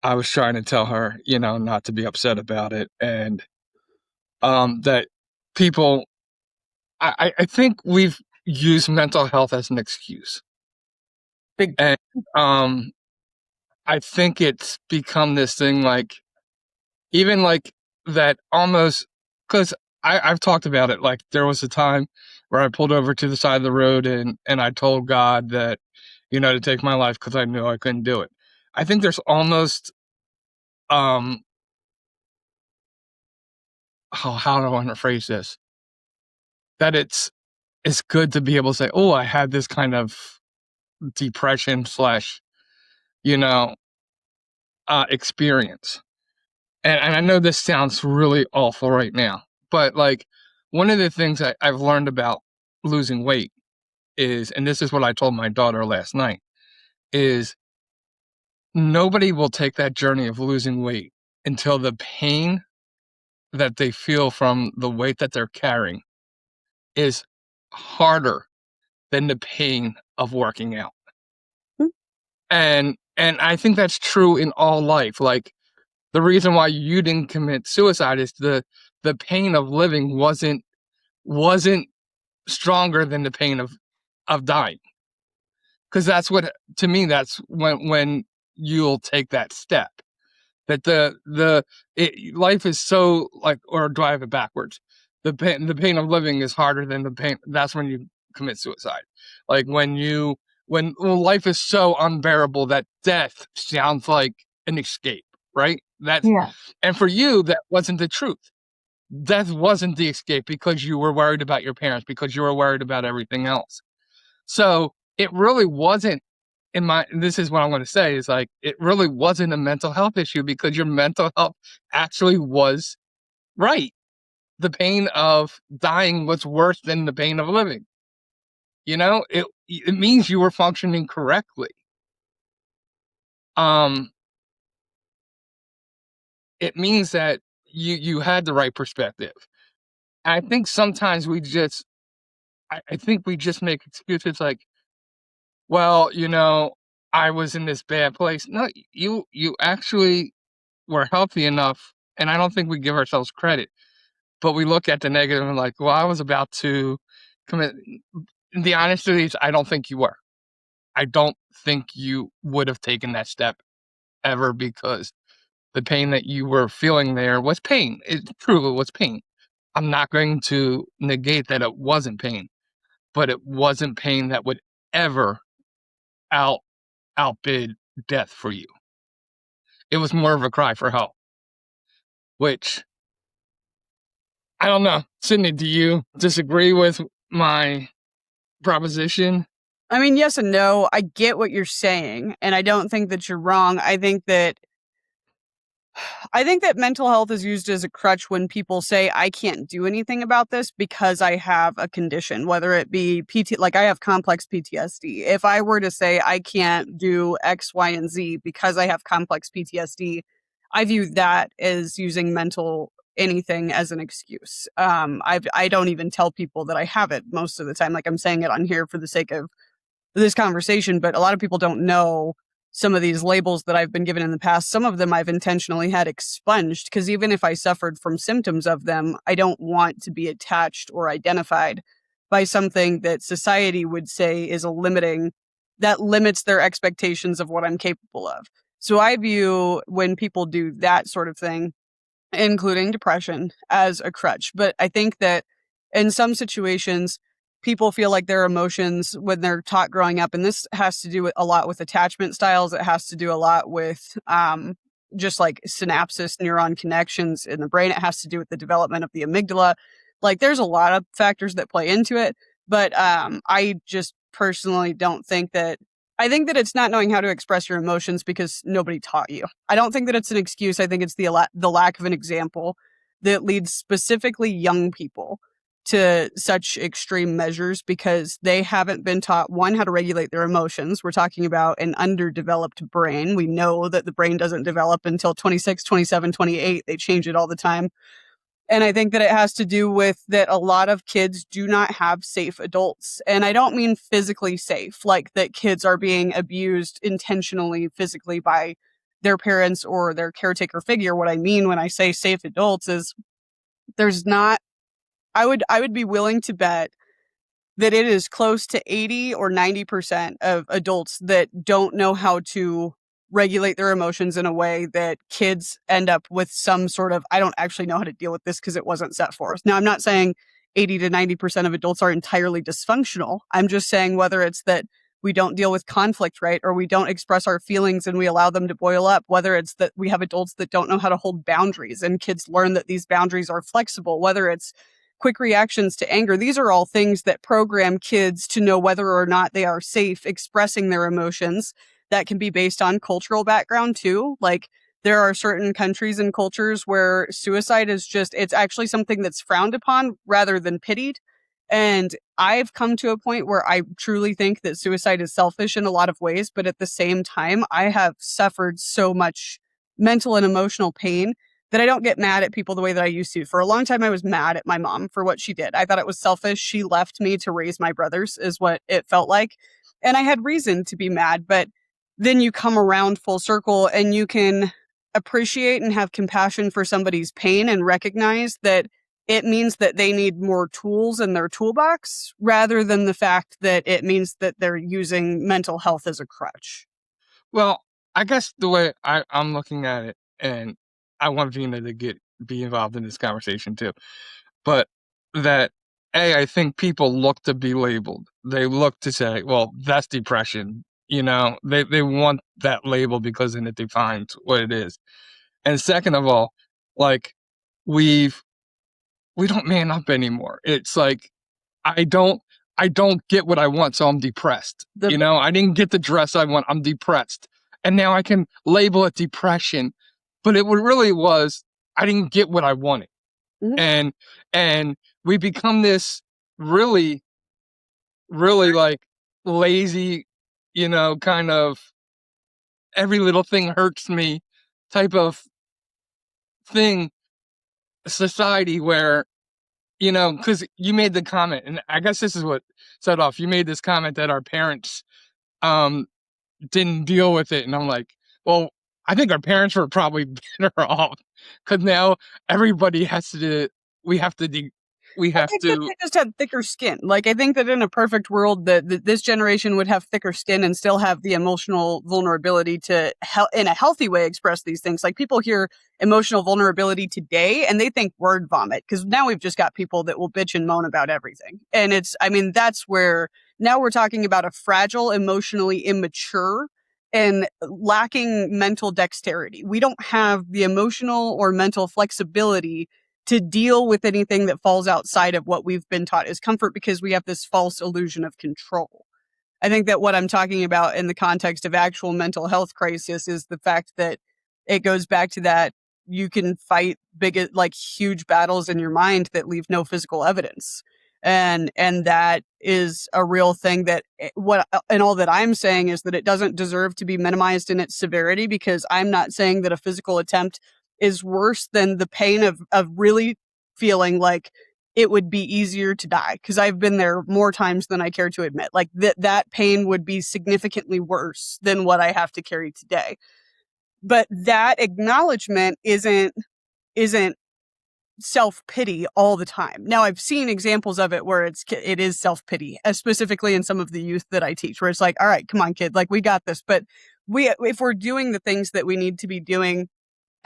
I was trying to tell her, not to be upset about it, and that people, I think we've used mental health as an excuse. And I think it's become this thing like, even like that almost, because I've talked about it. Like there was a time where I pulled over to the side of the road and I told God that, to take my life because I knew I couldn't do it. I think there's almost, how do I want to phrase this? That it's good to be able to say, oh, I had this kind of depression / experience. And I know this sounds really awful right now, but like one of the things I've learned about losing weight is, and this is what I told my daughter last night, is nobody will take that journey of losing weight until the pain that they feel from the weight that they're carrying is harder than the pain of working out. And I think that's true in all life. Like the reason why you didn't commit suicide is the pain of living wasn't stronger than the pain of dying. Because that's what, to me, that's when you'll take that step. That life is so like, or do I have it backwards? The pain of living is harder than the pain. That's when you commit suicide. Like when life is so unbearable that death sounds like an escape, right? And for you, that wasn't the truth. Death wasn't the escape because you were worried about your parents, because you were worried about everything else. So it really wasn't, this is what I'm going to say, is like, it really wasn't a mental health issue because your mental health actually was right. The pain of dying was worse than the pain of living. It means you were functioning correctly. It means that you had the right perspective. I think sometimes I think we just make excuses like, well, I was in this bad place. No, you actually were healthy enough, and I don't think we give ourselves credit, but we look at the negative and like, well, I was about to commit. The honesty is, I don't think you were. I don't think you would have taken that step ever, because the pain that you were feeling there was pain. It's true, it was pain. I'm not going to negate that it wasn't pain, but it wasn't pain that would ever outbid death for you. It was more of a cry for help, which I don't know. Sydney, do you disagree with my proposition? I mean, yes and no. I get what you're saying, and I don't think that you're wrong. I think that mental health is used as a crutch when people say, I can't do anything about this because I have a condition, whether it be like I have complex PTSD. If I were to say I can't do X, Y, and Z because I have complex PTSD, I view that as using mental anything as an excuse. I don't even tell people that I have it most of the time. Like, I'm saying it on here for the sake of this conversation, but a lot of people don't know some of these labels that I've been given in the past. Some of them I've intentionally had expunged, because even if I suffered from symptoms of them, I don't want to be attached or identified by something that society would say is that limits their expectations of what I'm capable of. So I view when people do that sort of thing, including depression, as a crutch. But I think that in some situations, people feel like their emotions when they're taught growing up, and this has to do a lot with attachment styles. It has to do a lot with just like synapses, neuron connections in the brain. It has to do with the development of the amygdala. Like, there's a lot of factors that play into it. But I just personally don't think that. I think that it's not knowing how to express your emotions because nobody taught you. I don't think that it's an excuse. I think it's the lack of an example that leads specifically young people to such extreme measures, because they haven't been taught, one, how to regulate their emotions. We're talking about an underdeveloped brain. We know that the brain doesn't develop until 26, 27, 28. They change it all the time. And I think that it has to do with that a lot of kids do not have safe adults. And I don't mean physically safe, like that kids are being abused intentionally physically by their parents or their caretaker figure. What I mean when I say safe adults is there's not, I would be willing to bet that it is close to 80 or 90% of adults that don't know how to regulate their emotions in a way that kids end up with some sort of, I don't actually know how to deal with this because it wasn't set for us. Now, I'm not saying 80 to 90% of adults are entirely dysfunctional. I'm just saying whether it's that we don't deal with conflict right, or we don't express our feelings and we allow them to boil up, whether it's that we have adults that don't know how to hold boundaries and kids learn that these boundaries are flexible, whether it's quick reactions to anger. These are all things that program kids to know whether or not they are safe expressing their emotions. That can be based on cultural background too. Like, there are certain countries and cultures where suicide is it's actually something that's frowned upon rather than pitied. And I've come to a point where I truly think that suicide is selfish in a lot of ways, but at the same time, I have suffered so much mental and emotional pain that I don't get mad at people the way that I used to. For a long time, I was mad at my mom for what she did. I thought it was selfish. She left me to raise my brothers, is what it felt like. And I had reason to be mad, but then you come around full circle and you can appreciate and have compassion for somebody's pain and recognize that it means that they need more tools in their toolbox rather than the fact that it means that they're using mental health as a crutch. Well, I guess the way I'm looking at it, and I want Veena to be involved in this conversation too, but that I think people look to be labeled. They look to say, well, that's depression. They want that label because then it defines what it is. And second of all, like, we don't man up anymore. It's like, I don't get what I want, so I'm depressed. I didn't get the dress I want, I'm depressed. And now I can label it depression, but it really was, I didn't get what I wanted. Mm-hmm. And we become this really really like lazy, kind of every little thing hurts me type of thing society where, because you made the comment, and I guess this is what set off. You made this comment that our parents um didn't deal with it, and I'm like, well, I think our parents were probably better off because now everybody has to. We have to. We I have think that to. they just had thicker skin. Like, I think that in a perfect world, that this generation would have thicker skin and still have the emotional vulnerability to, in a healthy way, express these things. Like, people hear emotional vulnerability today and they think word vomit, because now we've just got people that will bitch and moan about everything. And that's where now we're talking about a fragile, emotionally immature and lacking mental dexterity. We don't have the emotional or mental flexibility to deal with anything that falls outside of what we've been taught is comfort, because we have this false illusion of control. I think that what I'm talking about in the context of actual mental health crisis is the fact that it goes back to that you can fight big, like huge battles in your mind that leave no physical evidence. And that is a real thing that and all that I'm saying is that it doesn't deserve to be minimized in its severity, because I'm not saying that a physical attempt is worse than the pain of really feeling like it would be easier to die, because I've been there more times than I care to admit. Like that pain would be significantly worse than what I have to carry today. But that acknowledgement isn't self-pity all the time. Now, I've seen examples of it where it is self-pity, specifically in some of the youth that I teach, where it's like, all right, come on, kid, like we got this. But if we're doing the things that we need to be doing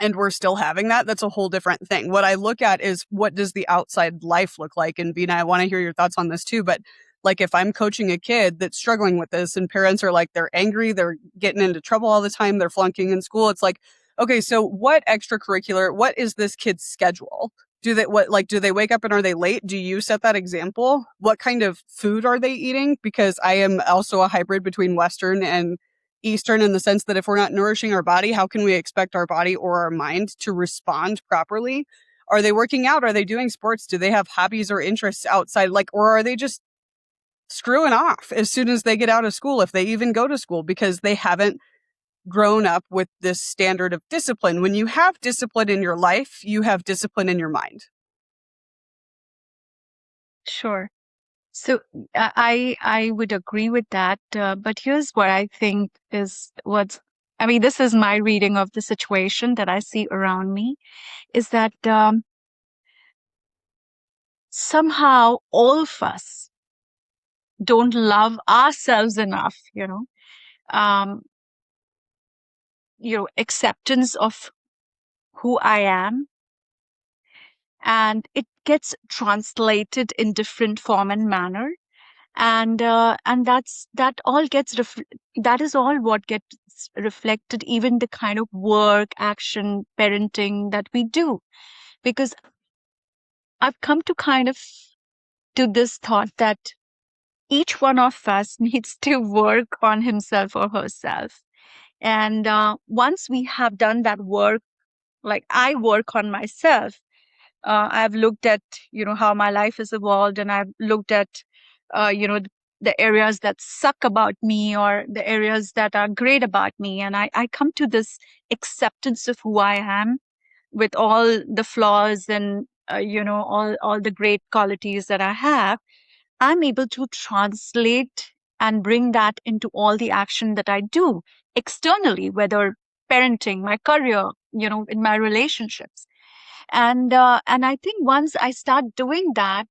and we're still having that, that's a whole different thing. What I look at is, what does the outside life look like? And Veena, I want to hear your thoughts on this too. But like, if I'm coaching a kid that's struggling with this and parents are like, they're angry, they're getting into trouble all the time, they're flunking in school, it's like, okay, so what is this kid's schedule? Do they wake up and are they late? Do you set that example? What kind of food are they eating? Because I am also a hybrid between Western and Eastern, in the sense that if we're not nourishing our body, how can we expect our body or our mind to respond properly? Are they working out? Are they doing sports? Do they have hobbies or interests outside? Or are they just screwing off as soon as they get out of school, if they even go to school, because they haven't grown up with this standard of discipline? When you have discipline in your life, you have discipline in your mind. Sure. So I would agree with that. But here's what I think this is my reading of the situation that I see around me, is that somehow all of us don't love ourselves enough, um, acceptance of who I am, and it gets translated in different form and manner, and that is all what gets reflected, even the kind of work, action, parenting that we do, because I've come to kind of to this thought that each one of us needs to work on himself or herself. And once we have done that work, like I work on myself, I've looked at, how my life has evolved, and I've looked at, the areas that suck about me or the areas that are great about me. And I come to this acceptance of who I am with all the flaws and, all the great qualities that I have. I'm able to translate and bring that into all the action that I do externally, whether parenting, my career, in my relationships. And I think once I start doing that,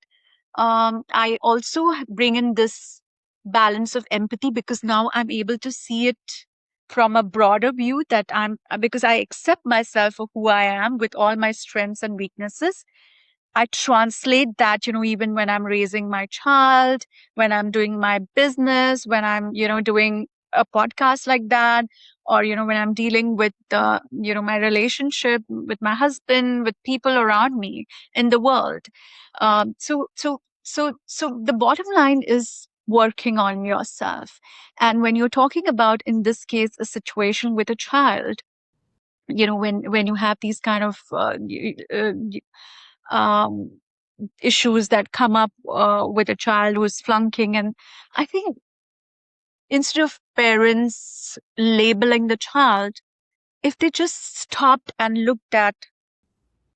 I also bring in this balance of empathy, because now I'm able to see it from a broader view, that because I accept myself for who I am with all my strengths and weaknesses. I translate that, even when I'm raising my child, when I'm doing my business, when I'm, doing a podcast like that, or, when I'm dealing with, my relationship with my husband, with people around me in the world. So the bottom line is working on yourself. And when you're talking about, in this case, a situation with a child, when you have these kind of um, issues that come up with a child who's flunking. And I think instead of parents labeling the child, if they just stopped and looked at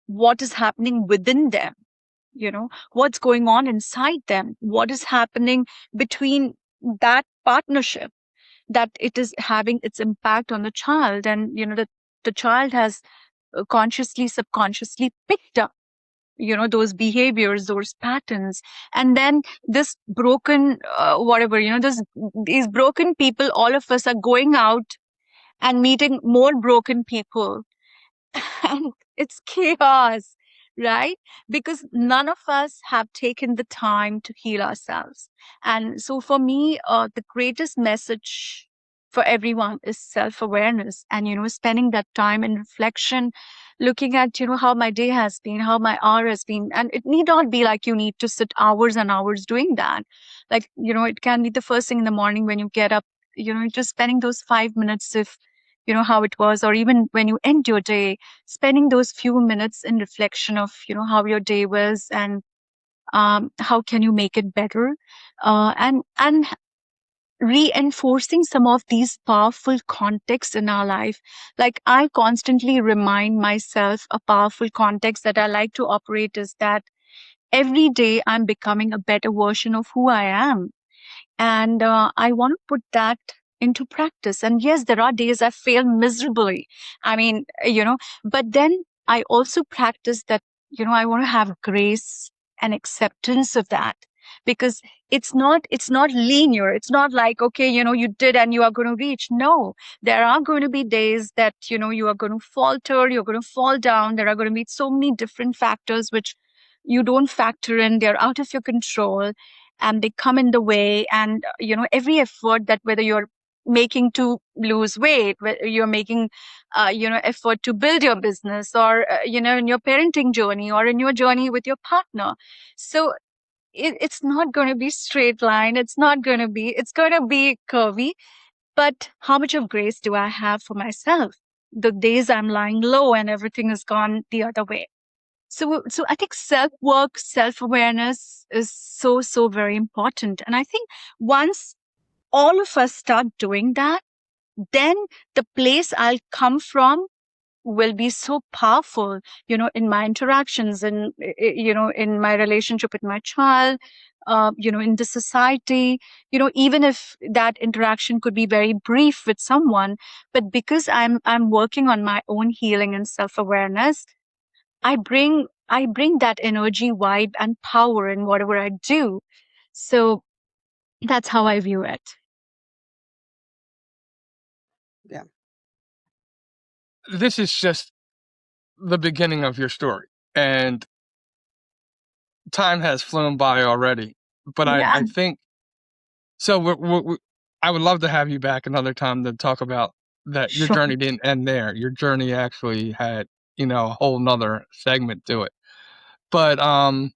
what is happening within them, what's going on inside them, what is happening between that partnership, that it is having its impact on the child. And, the child has consciously, subconsciously picked up, those behaviors, those patterns. And then this broken, whatever, these broken people, all of us are going out and meeting more broken people. And it's chaos, right? Because none of us have taken the time to heal ourselves. And so for me, the greatest message for everyone is self-awareness, and, spending that time in reflection, looking at, how my day has been, how my hour has been. And it need not be like you need to sit hours and hours doing that. Like, it can be the first thing in the morning when you get up, just spending those 5 minutes, if how it was, or even when you end your day, spending those few minutes in reflection of, how your day was, and how can you make it better, and reinforcing some of these powerful contexts in our life. Like, I constantly remind myself a powerful context that I like to operate is that every day I'm becoming a better version of who I am. And I want to put that into practice. And yes, there are days I fail miserably. I mean, but then I also practice that, I want to have grace and acceptance of that, because it's not linear. It's not like, okay, you did and you are going to reach. No, there are going to be days that, you are going to falter, you're going to fall down. There are going to be so many different factors which you don't factor in. They're out of your control, and they come in the way. And every effort that, whether you're making to lose weight, whether you're making effort to build your business, or in your parenting journey, or in your journey with your partner, so it's not going to be straight line. It's going to be curvy. But how much of grace do I have for myself the days I'm lying low and everything has gone the other way? So I think self-work, self-awareness is so, so very important. And I think once all of us start doing that, then the place I'll come from will be so powerful, in my interactions, and, in my relationship with my child, in the society, even if that interaction could be very brief with someone, but because I'm working on my own healing and self-awareness, I bring that energy, vibe, and power in whatever I do. So that's how I view it. Yeah. This is just the beginning of your story, and time has flown by already. But Yeah, I think so. I would love to have you back another time to talk about that. Your sure. journey didn't end there. Your journey actually had, a whole nother segment to it. But I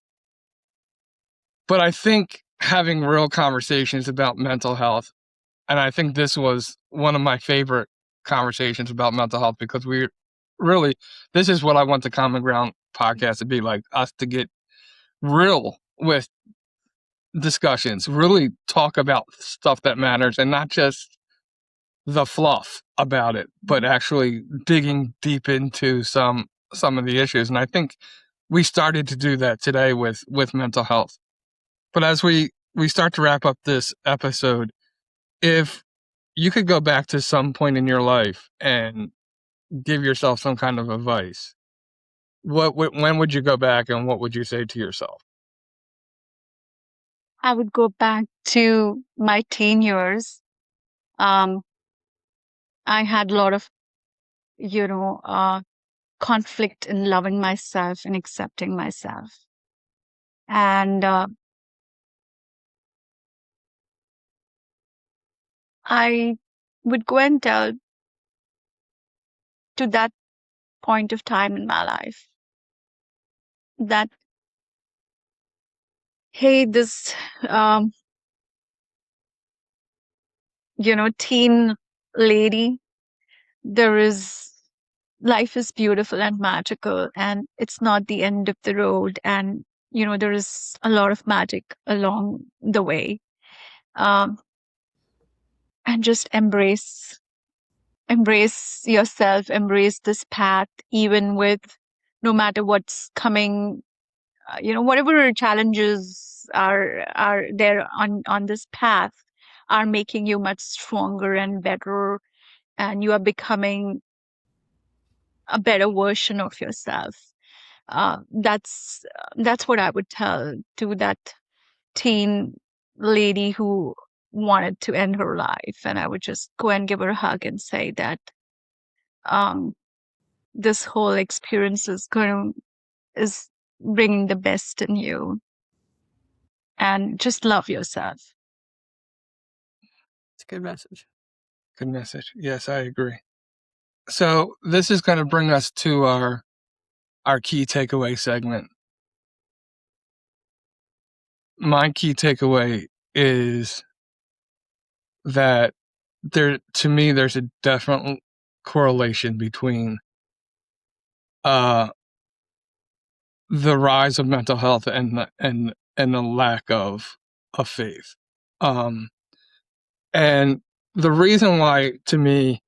think having real conversations about mental health, and I think this was one of my favorite conversations about mental health, because this is what I want the Common Ground podcast to be like, us to get real with discussions, really talk about stuff that matters, and not just the fluff about it, but actually digging deep into some of the issues. And I think we started to do that today with mental health. But as we start to wrap up this episode, if you could go back to some point in your life and give yourself some kind of advice, when would you go back, and what would you say to yourself? I would go back to my teen years. Um, I had a lot of, conflict in loving myself and accepting myself. And I would go and tell to that point of time in my life that, hey, this, um, teen lady, there is, life is beautiful and magical, and it's not the end of the road. And there is a lot of magic along the way. Um, and just embrace yourself, embrace this path, even with no matter what's coming, whatever challenges are there on this path are making you much stronger and better, and you are becoming a better version of yourself. That's what I would tell to that teen lady who wanted to end her life, and I would just go and give her a hug and say that um, this whole experience is bringing the best in you, and just love yourself. It's a good message. Good message. Yes, I agree. So this is going to bring us to our key takeaway segment. My key takeaway is that to me, there's a definite correlation between the rise of mental health and the lack of faith. And the reason why, to me,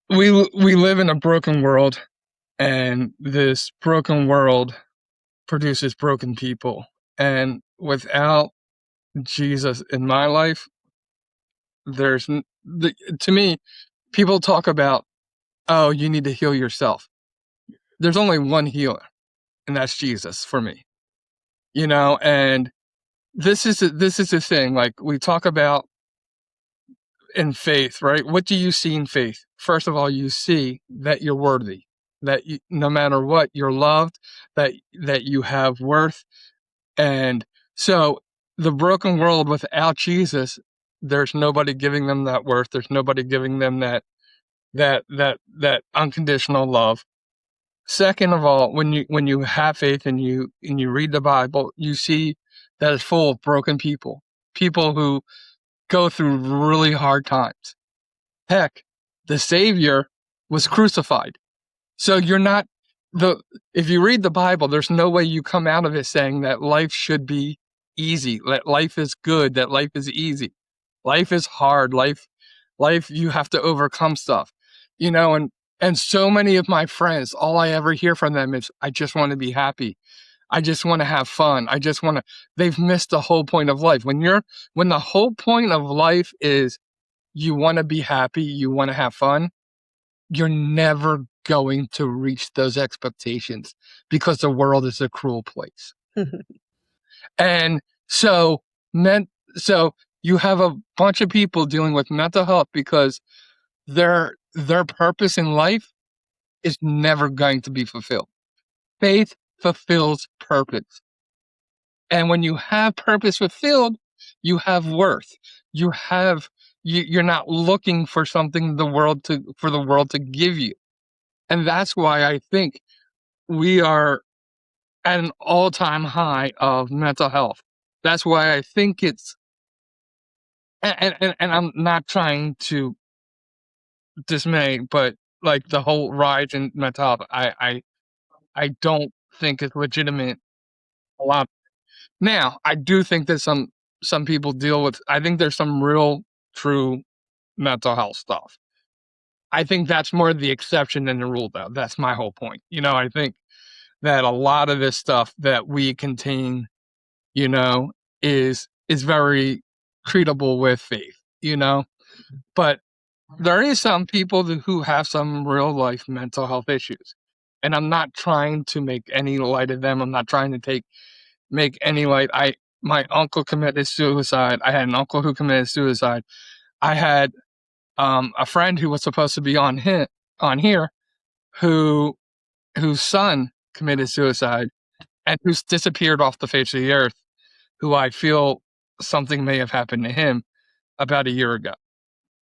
we live in a broken world, and this broken world produces broken people. And without Jesus in my life, to me, people talk about, oh, you need to heal yourself. There's only one healer, and that's Jesus for me. And this is the thing. Like, we talk about in faith, right? What do you see in faith? First of all, you see that you're worthy, that no matter what, you're loved, that you have worth. And so the broken world without Jesus, there's nobody giving them that worth. There's nobody giving them that unconditional love. Second of all, when you have faith and you read the Bible, you see that it's full of broken people who go through really hard times. Heck, the Savior was crucified. So if you read the Bible, there's no way you come out of it saying that life should be easy, that life is good, that life is easy. Life is hard. Life, you have to overcome stuff, and so many of my friends, all I ever hear from them is, I just want to be happy. I just want to have fun. They've missed the whole point of life. When the whole point of life is you want to be happy, you want to have fun, you're never going to reach those expectations, because the world is a cruel place. And so you have a bunch of people dealing with mental health because their purpose in life is never going to be fulfilled. Faith fulfills purpose. And when you have purpose fulfilled, you have worth. You're not looking for something for the world to give you. And that's why I think we are at an all-time high of mental health. That's why I think it's, and I'm not trying to dismay, but like the whole rise in mental health, I don't think it's legitimate a lot. Now, I do think that some people deal with, I think there's some real, true mental health stuff. I think that's more the exception than the rule, though. That's my whole point. I think that a lot of this stuff that we contain, is very treatable with faith, but there is some people who have some real life mental health issues. And I'm not trying to make any light of them. I'm not trying to make any light. My uncle committed suicide. I had an uncle who committed suicide. I had a friend who was supposed to be on here whose son committed suicide and who's disappeared off the face of the earth, who I feel something may have happened to him about a year ago.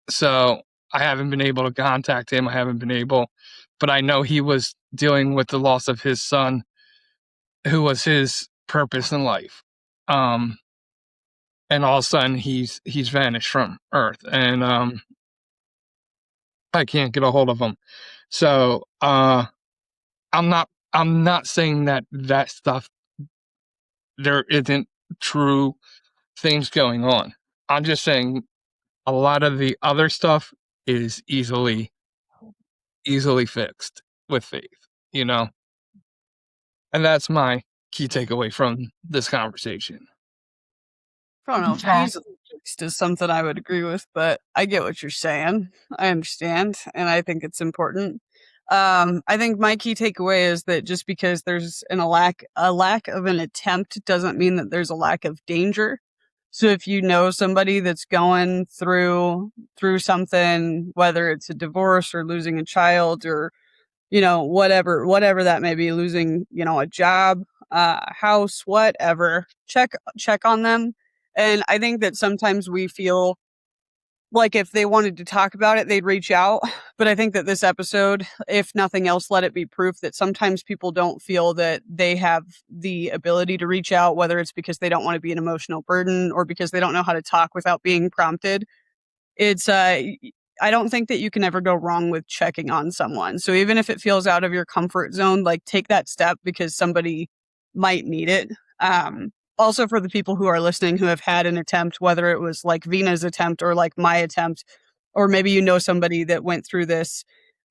So I haven't been able to contact him. But I know he was dealing with the loss of his son, who was his purpose in life. And all of a sudden he's vanished from Earth, and I can't get a hold of him. So I'm not I'm not saying that stuff, there isn't true things going on. I'm just saying a lot of the other stuff is easily fixed with faith, you know? And that's my key takeaway from this conversation. I don't know if Yeah. easily fixed is something I would agree with, but I get what you're saying. I understand, and I think it's important. I think my key takeaway is that just because there's a lack of an attempt doesn't mean that there's a lack of danger. So if you know somebody that's going through something, whether it's a divorce or losing a child or whatever that may be, losing a job, house, whatever, check on them. And I think that sometimes we feel like if they wanted to talk about it, they'd reach out. But I think that this episode, if nothing else, let it be proof that sometimes people don't feel that they have the ability to reach out, whether it's because they don't want to be an emotional burden or because they don't know how to talk without being prompted. It's I don't think that you can ever go wrong with checking on someone. So even if it feels out of your comfort zone, like take that step because somebody might need it. Also for the people who are listening who have had an attempt, whether it was like Veena's attempt or like my attempt, or maybe you know somebody that went through this,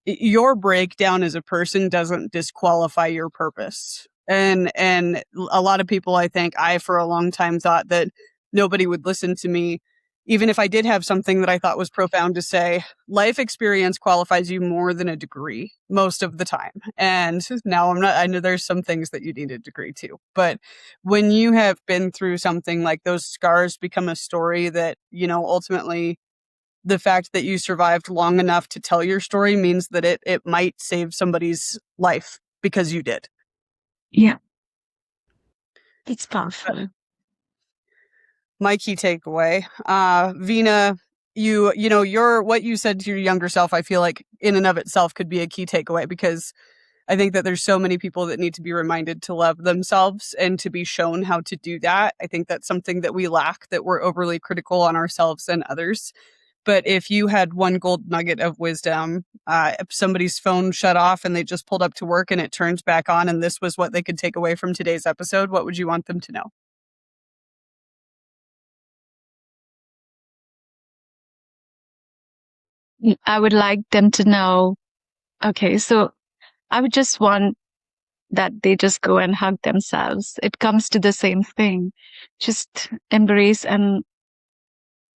your breakdown as a person doesn't disqualify your purpose. And a lot of people, I for a long time thought that nobody would listen to me even if I did have something that I thought was profound to say. Life experience qualifies you more than a degree most of the time. And now I know there's some things that you need a degree to, but when you have been through something, like those scars become a story that, ultimately the fact that you survived long enough to tell your story means that it might save somebody's life because you did. Yeah. It's powerful. My key takeaway, Veena, what you said to your younger self, I feel like in and of itself could be a key takeaway, because I think that there's so many people that need to be reminded to love themselves and to be shown how to do that. I think that's something that we lack, that we're overly critical on ourselves and others. But if you had one gold nugget of wisdom, if somebody's phone shut off and they just pulled up to work and it turns back on and this was what they could take away from today's episode, what would you want them to know? I would like them to know, okay, so I would just want that they just go and hug themselves. It comes to the same thing. Just embrace and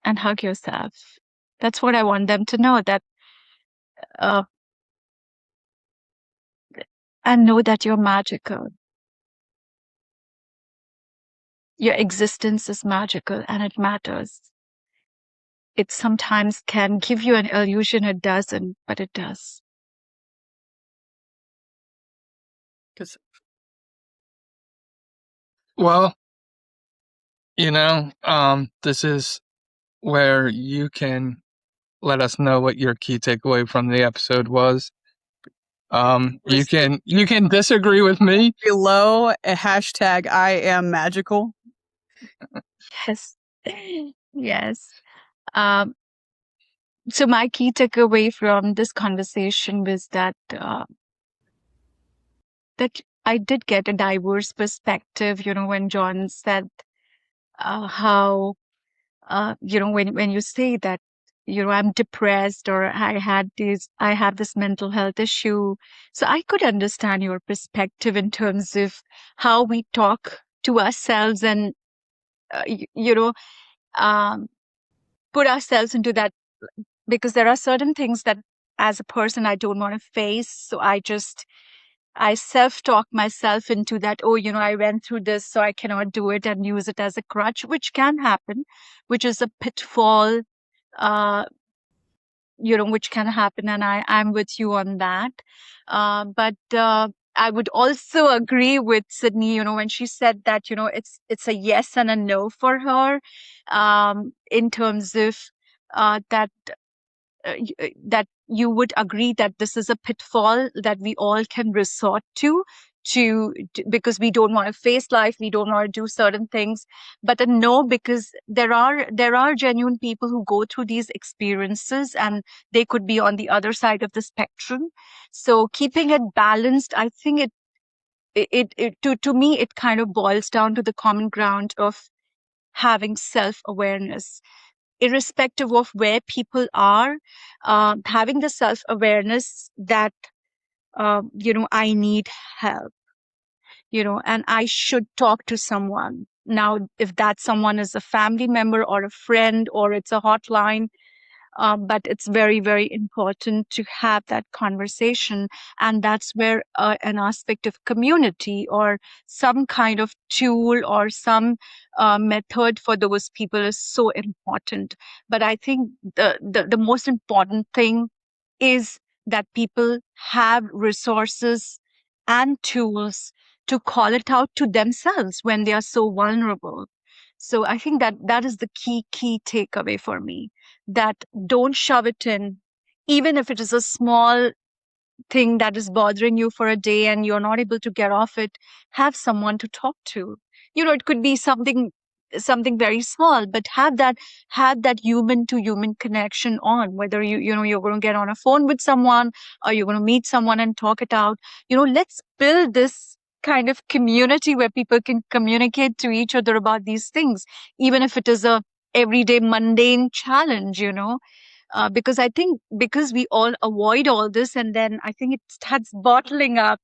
hug yourself. That's what I want them to know, that and know that you're magical. Your existence is magical and it matters. It sometimes can give you an illusion it doesn't, but it does. Well, this is where you can let us know what your key takeaway from the episode was. You can disagree with me. Below a hashtag I am magical. Yes. Yes. So my key takeaway from this conversation was that that I did get a diverse perspective, when John said how when you say that, I'm depressed, or I have this mental health issue. So I could understand your perspective in terms of how we talk to ourselves and, um, put ourselves into that, because there are certain things that as a person I don't want to face. So I self-talk myself into that, oh, I went through this, so I cannot do it, and use it as a crutch, which can happen, which is a pitfall, uh, which can happen. And I'm with you on that. But I would also agree with Sydney, when she said that, it's a yes and a no for her, in terms of that that you would agree that this is a pitfall that we all can resort to because we don't want to face life, we don't want to do certain things. But a no, because there are genuine people who go through these experiences and they could be on the other side of the spectrum. So keeping it balanced, I think to me, it kind of boils down to the common ground of having self-awareness, irrespective of where people are, having the self-awareness that, I need help, and I should talk to someone. Now, if that someone is a family member or a friend or it's a hotline, but it's very, very important to have that conversation. And that's where an aspect of community or some kind of tool or some method for those people is so important. But I think the most important thing is that people have resources and tools to call it out to themselves when they are so vulnerable. So I think that is the key takeaway for me, that don't shove it in, even if it is a small thing that is bothering you for a day and you're not able to get off it. Have someone to talk to. It could be something very small, but have that human to human connection on, whether you're going to get on a phone with someone or you're going to meet someone and talk it out. Let's build this kind of community where people can communicate to each other about these things, even if it is a everyday mundane challenge. Because I think, because we all avoid all this, and then I think it starts bottling up,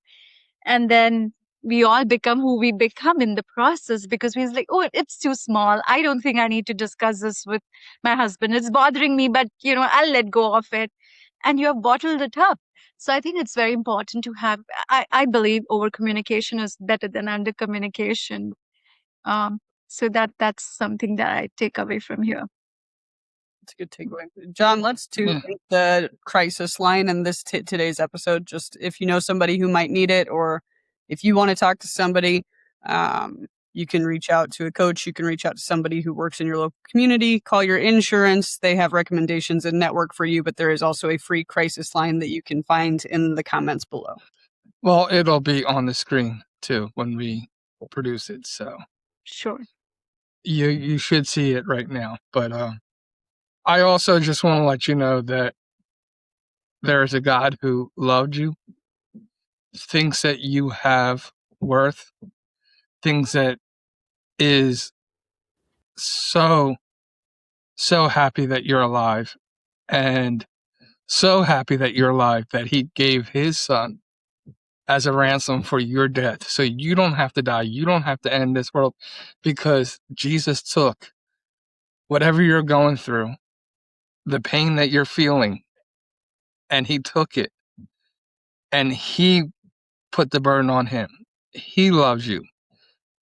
and then we all become who we become in the process, because we're like, oh, it's too small. I don't think I need to discuss this with my husband. It's bothering me, but I'll let go of it. And you have bottled it up. So I think it's very important to have, I believe over communication is better than under communication. So that's something that I take away from here. That's a good takeaway. John, let's Yeah. link the crisis line in this today's episode. Just if you know somebody who might need it, or if you want to talk to somebody, you can reach out to a coach. You can reach out to somebody who works in your local community. Call your insurance. They have recommendations and network for you, but there is also a free crisis line that you can find in the comments below. Well, it'll be on the screen too when we produce it. So Sure. you should see it right now. But I also just want to let you know that there is a God who loved you, thinks that you have worth, thinks that is so happy that you're alive, and so happy that you're alive that he gave his son as a ransom for your death. So you don't have to die. You don't have to end this world, because Jesus took whatever you're going through, the pain that you're feeling, and he took it and he put the burden on him. He loves you.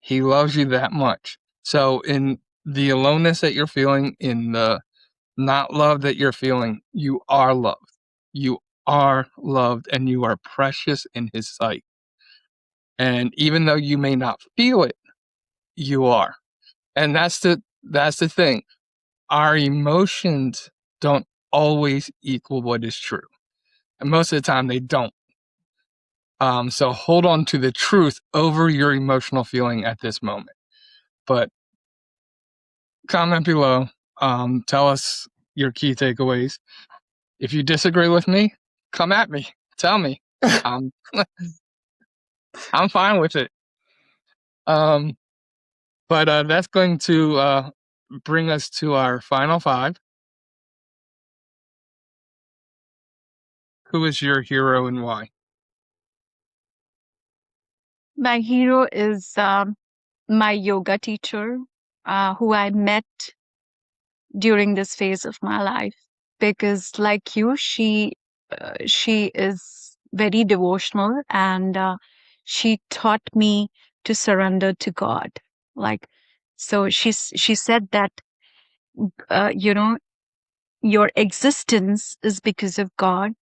He loves you that much. So in the aloneness that you're feeling, in the not love that you're feeling, you are loved. You are loved, and you are precious in his sight. And even though you may not feel it, you are. And that's the thing. Our emotions don't always equal what is true. And most of the time they don't. So hold on to the truth over your emotional feeling at this moment. But comment below. Tell us your key takeaways. If you disagree with me, come at me. Tell me. I'm fine with it. But that's going to bring us to our final five. Who is your hero and why? My hero is my yoga teacher, who I met during this phase of my life. Because, like you, she is very devotional, and she taught me to surrender to God. So she said that your existence is because of God,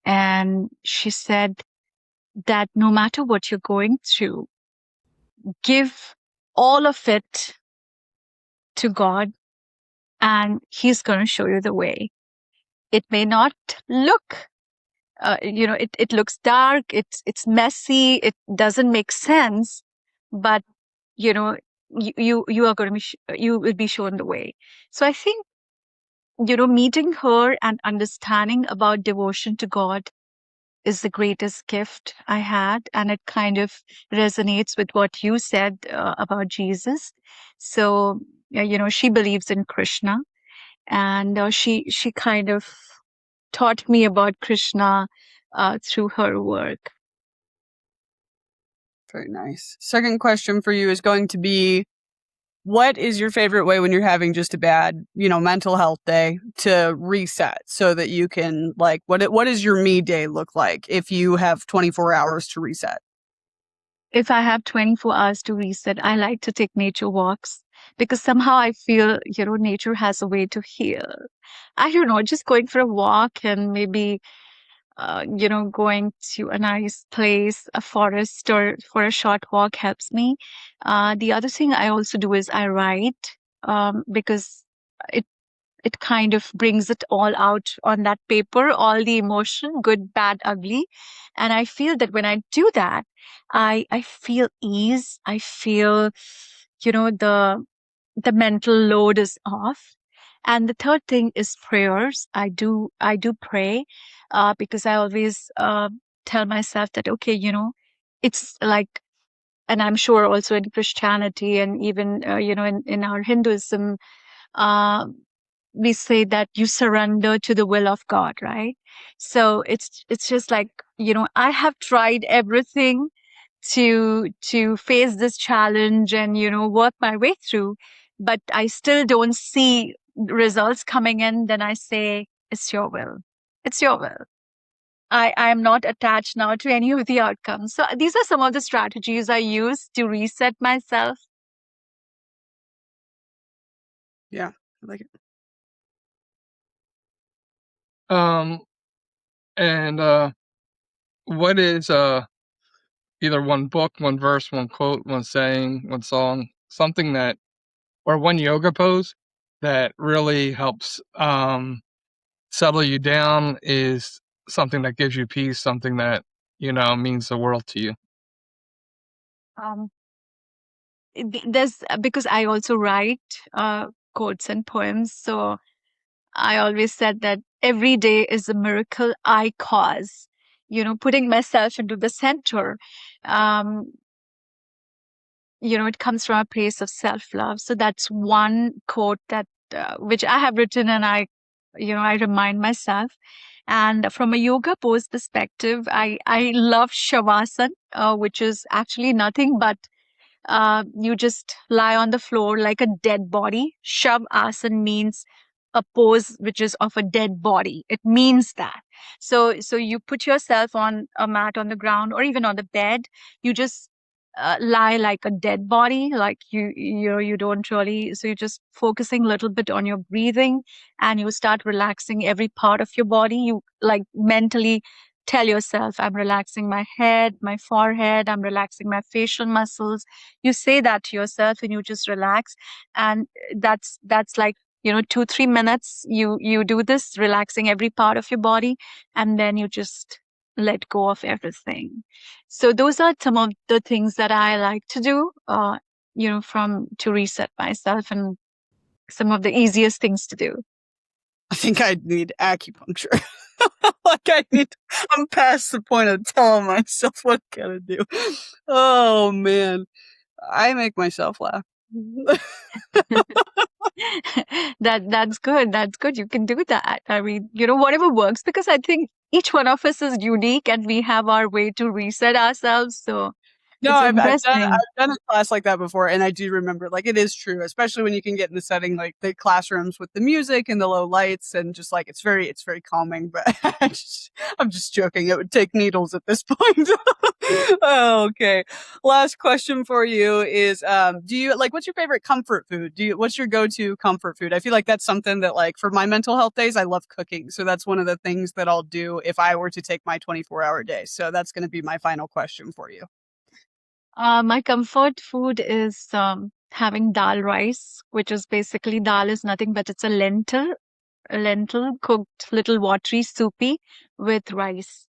and she said that no matter what you're going through, give all of it to God, and He's going to show you the way. It may not look, it looks dark, it's messy, it doesn't make sense, but you are going to you will be shown the way. So I think, meeting her and understanding about devotion to God is the greatest gift I had, and it kind of resonates with what you said about Jesus. So, she believes in Krishna, and she kind of taught me about Krishna through her work. Very nice. Second question for you is going to be, what is your favorite way when you're having just a bad, mental health day to reset so that you can, like, what does your me day look like if you have 24 hours to reset? If I have 24 hours to reset, I like to take nature walks because somehow I feel, nature has a way to heal. I don't know, just going for a walk and maybe going to a nice place, a forest, or for a short walk helps me. The other thing I also do is I write because it it kind of brings it all out on that paper, all the emotion, good, bad, ugly. And I feel that when I do that, I feel ease. I feel, the mental load is off. And the third thing is prayers. I do pray because I always tell myself that, okay, it's like, and I'm sure also in Christianity and even, in our Hinduism, uh, we say that you surrender to the will of God, right? So it's just like, I have tried everything to face this challenge and, work my way through, but I still don't see results coming in. Then I say, it's your will. It's your will. I am not attached now to any of the outcomes. So these are some of the strategies I use to reset myself. Yeah, I like it. And what is either one book, one verse, one quote, one saying, one song, something that, or one yoga pose that really helps settle you down, is something that gives you peace, something that, means the world to you? Um, there's because I also write quotes and poems, so I always said that every day is a miracle I cause. Putting myself into the center. Um, it comes from a place of self-love. So that's one quote that which I have written, and I remind myself. And from a yoga pose perspective, I love shavasana, which is actually nothing but you just lie on the floor like a dead body. Shav asana means a pose which is of a dead body. It means that. So you put yourself on a mat on the ground or even on the bed. You just lie like a dead body, like you don't really. So you're just focusing a little bit on your breathing, and you start relaxing every part of your body. You like mentally tell yourself, I'm relaxing my head, my forehead, I'm relaxing my facial muscles. You say that to yourself and you just relax. And that's like, 2-3 minutes. You do this, relaxing every part of your body, and then you just let go of everything. So those are some of the things that I like to do, to reset myself, and some of the easiest things to do. I think I need acupuncture. I'm past the point of telling myself what I gotta do. Oh man, I make myself laugh. That's good. That's good. You can do that. I mean, whatever works, because I think each one of us is unique and we have our way to reset ourselves. So No, it's I've interesting. done a class like that before, and I do remember, like, it is true, especially when you can get in the setting, like the classrooms with the music and the low lights, and just like it's very calming. But I'm just joking. It would take needles at this point. Oh, okay. Last question for you is, do you like, what's your favorite comfort food? What's your go-to comfort food? I feel like that's something that, like, for my mental health days, I love cooking, so that's one of the things that I'll do if I were to take my 24-hour day. So that's going to be my final question for you. My comfort food is having dal rice, which is basically, dal is nothing but it's a lentil cooked little watery soupy with rice.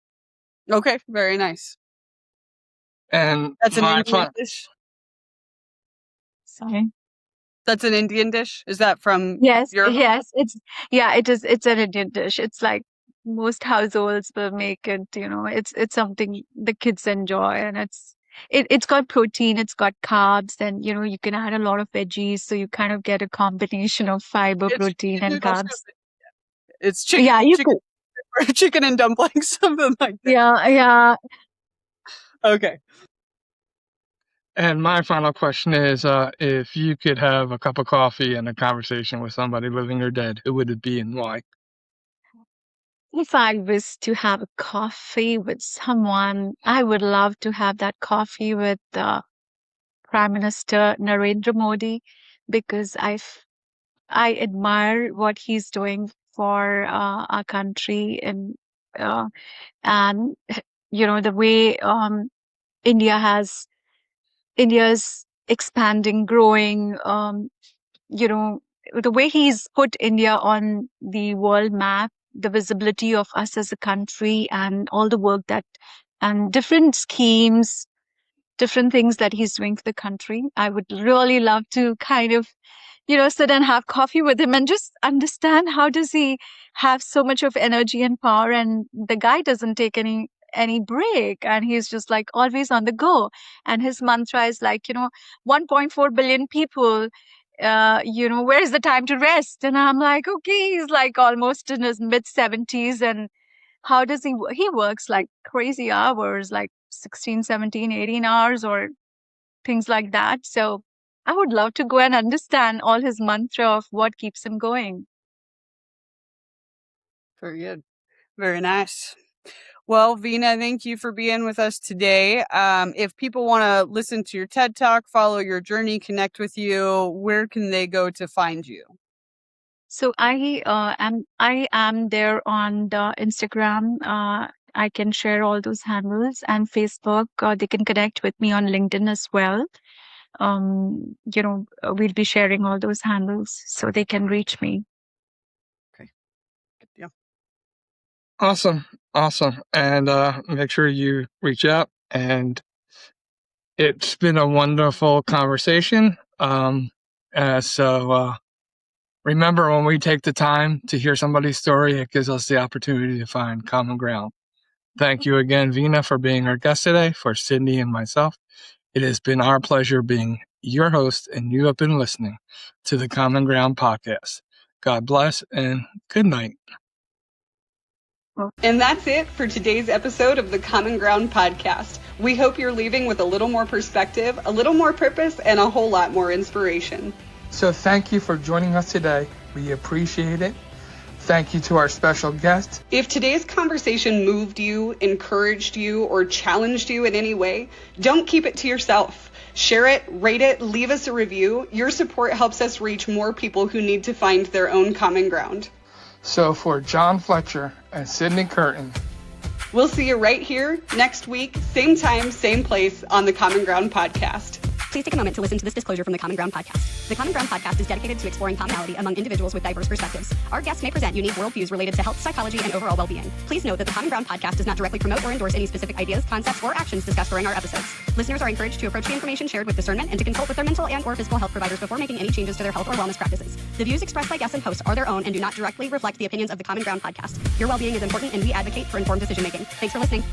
Okay, very nice. And That's an my Indian fun, dish? Sorry. That's an Indian dish? Is that from Yes, Europe? yes, it is. It's an Indian dish. It's like most households will make it, it's something the kids enjoy, and it's got protein, it's got carbs, and you can add a lot of veggies, so you kind of get a combination of fiber, It's protein, chicken and noodle carbs. soup. It's chicken, Yeah, you chicken, could. or chicken and dumplings, something like that. Yeah. Okay. And my final question is, if you could have a cup of coffee and a conversation with somebody living or dead, who would it be and why? If I was to have a coffee with someone, I would love to have that coffee with Prime Minister Narendra Modi, because I admire what he's doing for our country, uh, and the way India's expanding, growing. You know the way he's put India on the world map, the visibility of us as a country, and all the work that and different schemes, different things that he's doing for the country. I would really love to kind of sit and have coffee with him and just understand how does he have so much of energy and power, and the guy doesn't take any break, and he's just like always on the go, and his mantra is like 1.4 billion people, where's the time to rest? And I'm like, okay, he's like almost in his mid 70s, and how does he works like crazy hours, like 16, 17, 18 hours or things like that. So I would love to go and understand all his mantra of what keeps him going. Very good. Very nice. Well, Veena, thank you for being with us today. If people want to listen to your TED Talk, follow your journey, connect with you, where can they go to find you? So I am there on the Instagram. I can share all those handles, and Facebook. They can connect with me on LinkedIn as well. We'll be sharing all those handles so they can reach me. Okay. Good deal. Awesome. And make sure you reach out. And it's been a wonderful conversation. So remember, when we take the time to hear somebody's story, it gives us the opportunity to find common ground. Thank you again, Veena, for being our guest today, for Sydney and myself. It has been our pleasure being your host, and you have been listening to the Common Ground Podcast. God bless and good night. And that's it for today's episode of the Common Ground Podcast. We hope you're leaving with a little more perspective, a little more purpose, and a whole lot more inspiration. So thank you for joining us today. We appreciate it. Thank you to our special guest. If today's conversation moved you, encouraged you, or challenged you in any way, don't keep it to yourself. Share it, rate it, leave us a review. Your support helps us reach more people who need to find their own common ground. So for John Fletcher and Sydney Curtin, we'll see you right here next week, same time, same place on the Common Ground Podcast. Please take a moment to listen to this disclosure from the Common Ground Podcast. The Common Ground Podcast is dedicated to exploring commonality among individuals with diverse perspectives. Our guests may present unique worldviews related to health, psychology, and overall well-being. Please note that the Common Ground Podcast does not directly promote or endorse any specific ideas, concepts, or actions discussed during our episodes. Listeners are encouraged to approach the information shared with discernment and to consult with their mental and/or physical health providers before making any changes to their health or wellness practices. The views expressed by guests and hosts are their own and do not directly reflect the opinions of the Common Ground Podcast. Your well-being is important, and we advocate for informed decision-making. Thanks for listening.